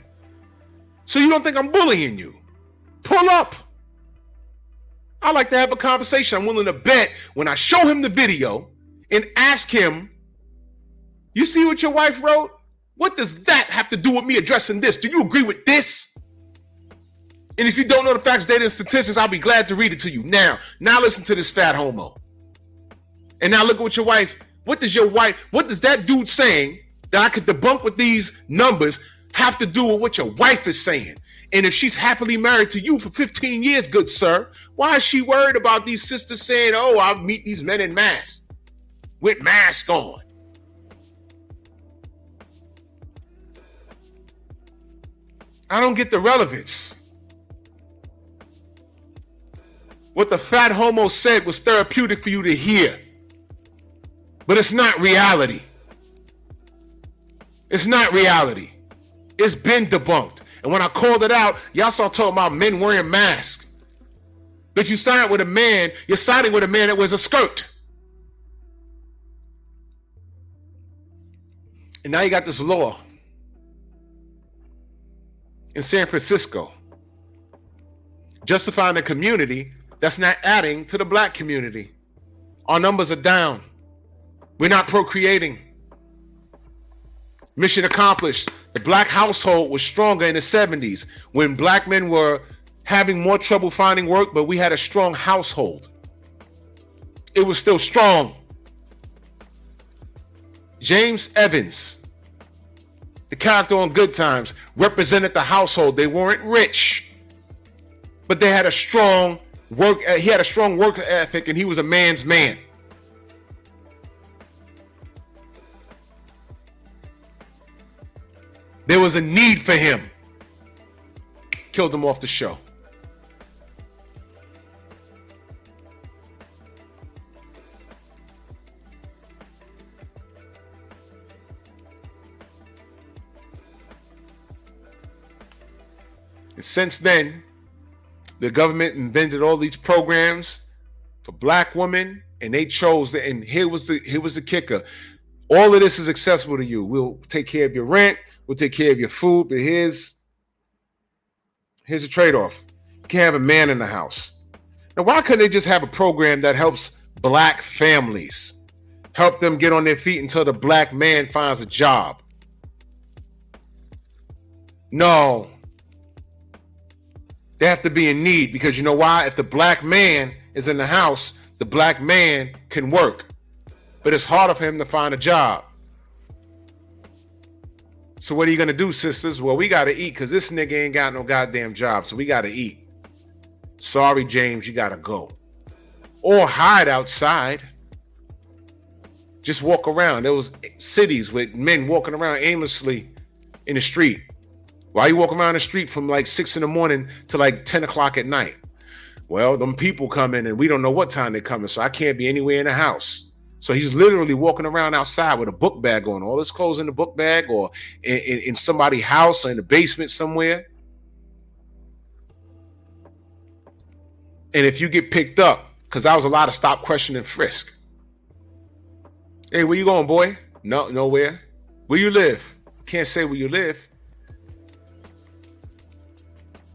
So you don't think I'm bullying you. Pull up. I like to have a conversation. I'm willing to bet when I show him the video and ask him, you see what your wife wrote? What does that have to do with me addressing this? Do you agree with this? And if you don't know the facts, data, and statistics, I'll be glad to read it to you. Now listen to this fat homo. And now look at what your wife, what does that dude saying that I could debunk with these numbers have to do with what your wife is saying? And if she's happily married to you for 15 years, good sir, why is she worried about these sisters saying, oh, I'll meet these men in masks, with masks on? I don't get the relevance. What the fat homo said was therapeutic for you to hear. But it's not reality. It's not reality. It's been debunked. And when I called it out, y'all start talking about men wearing masks. But you side with a man, you're siding with a man that wears a skirt. And now you got this law in San Francisco justifying a community that's not adding to the black community. Our numbers are down. We're not procreating. Mission accomplished. The black household was stronger in the 70s when black men were having more trouble finding work, but we had a strong household. It was still strong. James Evans, the character on Good Times, represented the household. They weren't rich, but they had a strong work. He had a strong work ethic, and he was a man's man. There was a need for him. Killed him off the show. And since then, the government invented all these programs for black women, and they chose that. And here was the kicker. All of this is accessible to you. We'll take care of your rent. We'll take care of your food, but here's a trade-off. You can't have a man in the house. Now, why couldn't they just have a program that helps black families Help them get on their feet until the black man finds a job. No. They have to be in need, because you know why? If the black man is in the house, the black man can work. But it's harder for him to find a job. So what are you going to do, sisters? Well, we got to eat, because this nigga ain't got no goddamn job. So we got to eat. Sorry, James, you got to go. Or hide outside. Just walk around. There was cities with men walking around aimlessly in the street. Why you walking around the street from like 6 in the morning to like 10 o'clock at night? Well, them people come in and we don't know what time they're coming, so I can't be anywhere in the house. So he's literally walking around outside with a book bag on, all his clothes in the book bag, or in somebody's house or in the basement somewhere. And if you get picked up, because that was a lot of stop, question, and frisk. Hey, where you going, boy? No, nowhere. Where you live? Can't say where you live.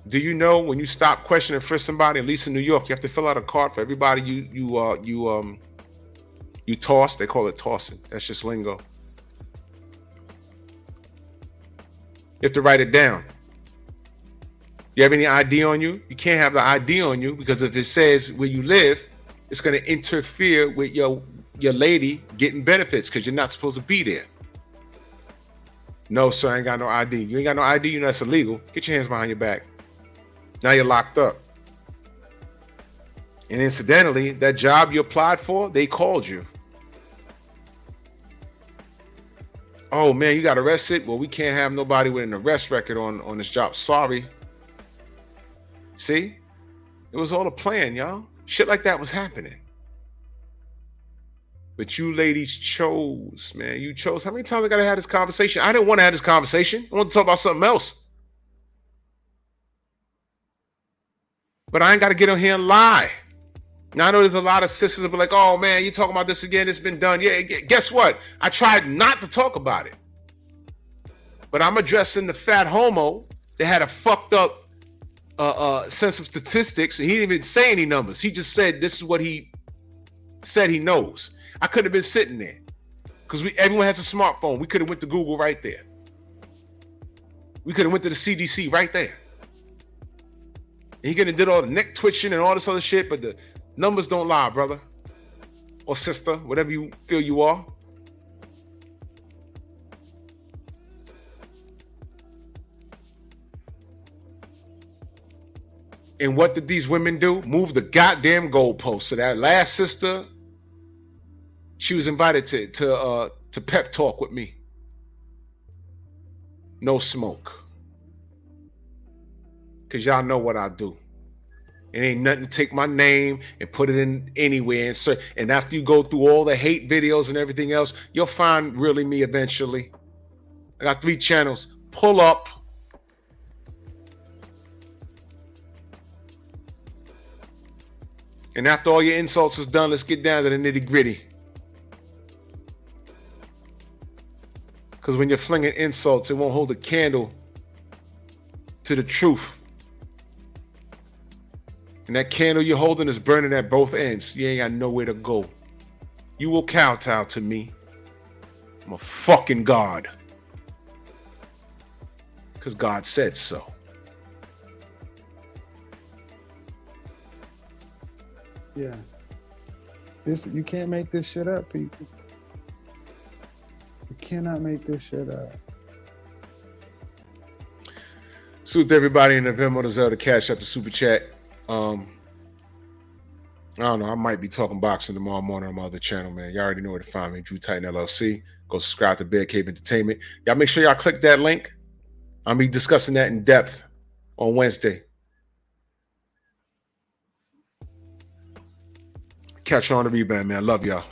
Do you know when you stop, question, and frisk somebody, at least in New York, you have to fill out a card for everybody you toss? They call it tossing. That's just lingo. You have to write it down. You have any ID on you? You can't have the ID on you, because if it says where you live, it's going to interfere with your lady getting benefits, because you're not supposed to be there. No, sir, I ain't got no ID. You ain't got no ID, you know that's illegal. Get your hands behind your back. Now you're locked up. And incidentally, that job you applied for, they called you. Oh man, you got arrested? Well, we can't have nobody with an arrest record on this job. Sorry. See? It was all a plan, y'all. Shit like that was happening. But you ladies chose, man. You chose. How many times I gotta have this conversation? I didn't want to have this conversation. I want to talk about something else. But I ain't got to get on here and lie. Now, I know there's a lot of sisters that be like, oh, man, you talking about this again? It's been done. Yeah, guess what? I tried not to talk about it. But I'm addressing the fat homo that had a fucked up sense of statistics. And he didn't even say any numbers. He just said this is what he said he knows. I could have been sitting there, because everyone has a smartphone. We could have went to Google right there. We could have went to the CDC right there. And he could have did all the neck twitching and all this other shit, but the numbers don't lie, brother or sister, whatever you feel you are. And what did these women do? Move the goddamn goalpost. So that last sister, she was invited to pep talk with me. No smoke. Because y'all know what I do. It ain't nothing to take my name and put it in anywhere. And after you go through all the hate videos and everything else, you'll find really me eventually. I got 3 channels. Pull up. And after all your insults is done, let's get down to the nitty gritty. Because when you're flinging insults, it won't hold a candle to the truth. And that candle you're holding is burning at both ends. You ain't got nowhere to go. You will kowtow to me. I'm a fucking God. Because God said so. Yeah. You can't make this shit up, people. You cannot make this shit up. Salute to everybody in the Venmo, the Zelda, Cash App, the Super Chat. I don't know. I might be talking boxing tomorrow morning on my other channel, man. Y'all already know where to find me. Drew Titan LLC. Go subscribe to Bear Cave Entertainment. Y'all make sure y'all click that link. I'll be discussing that in depth on Wednesday. Catch you on the rebound, man. Love y'all.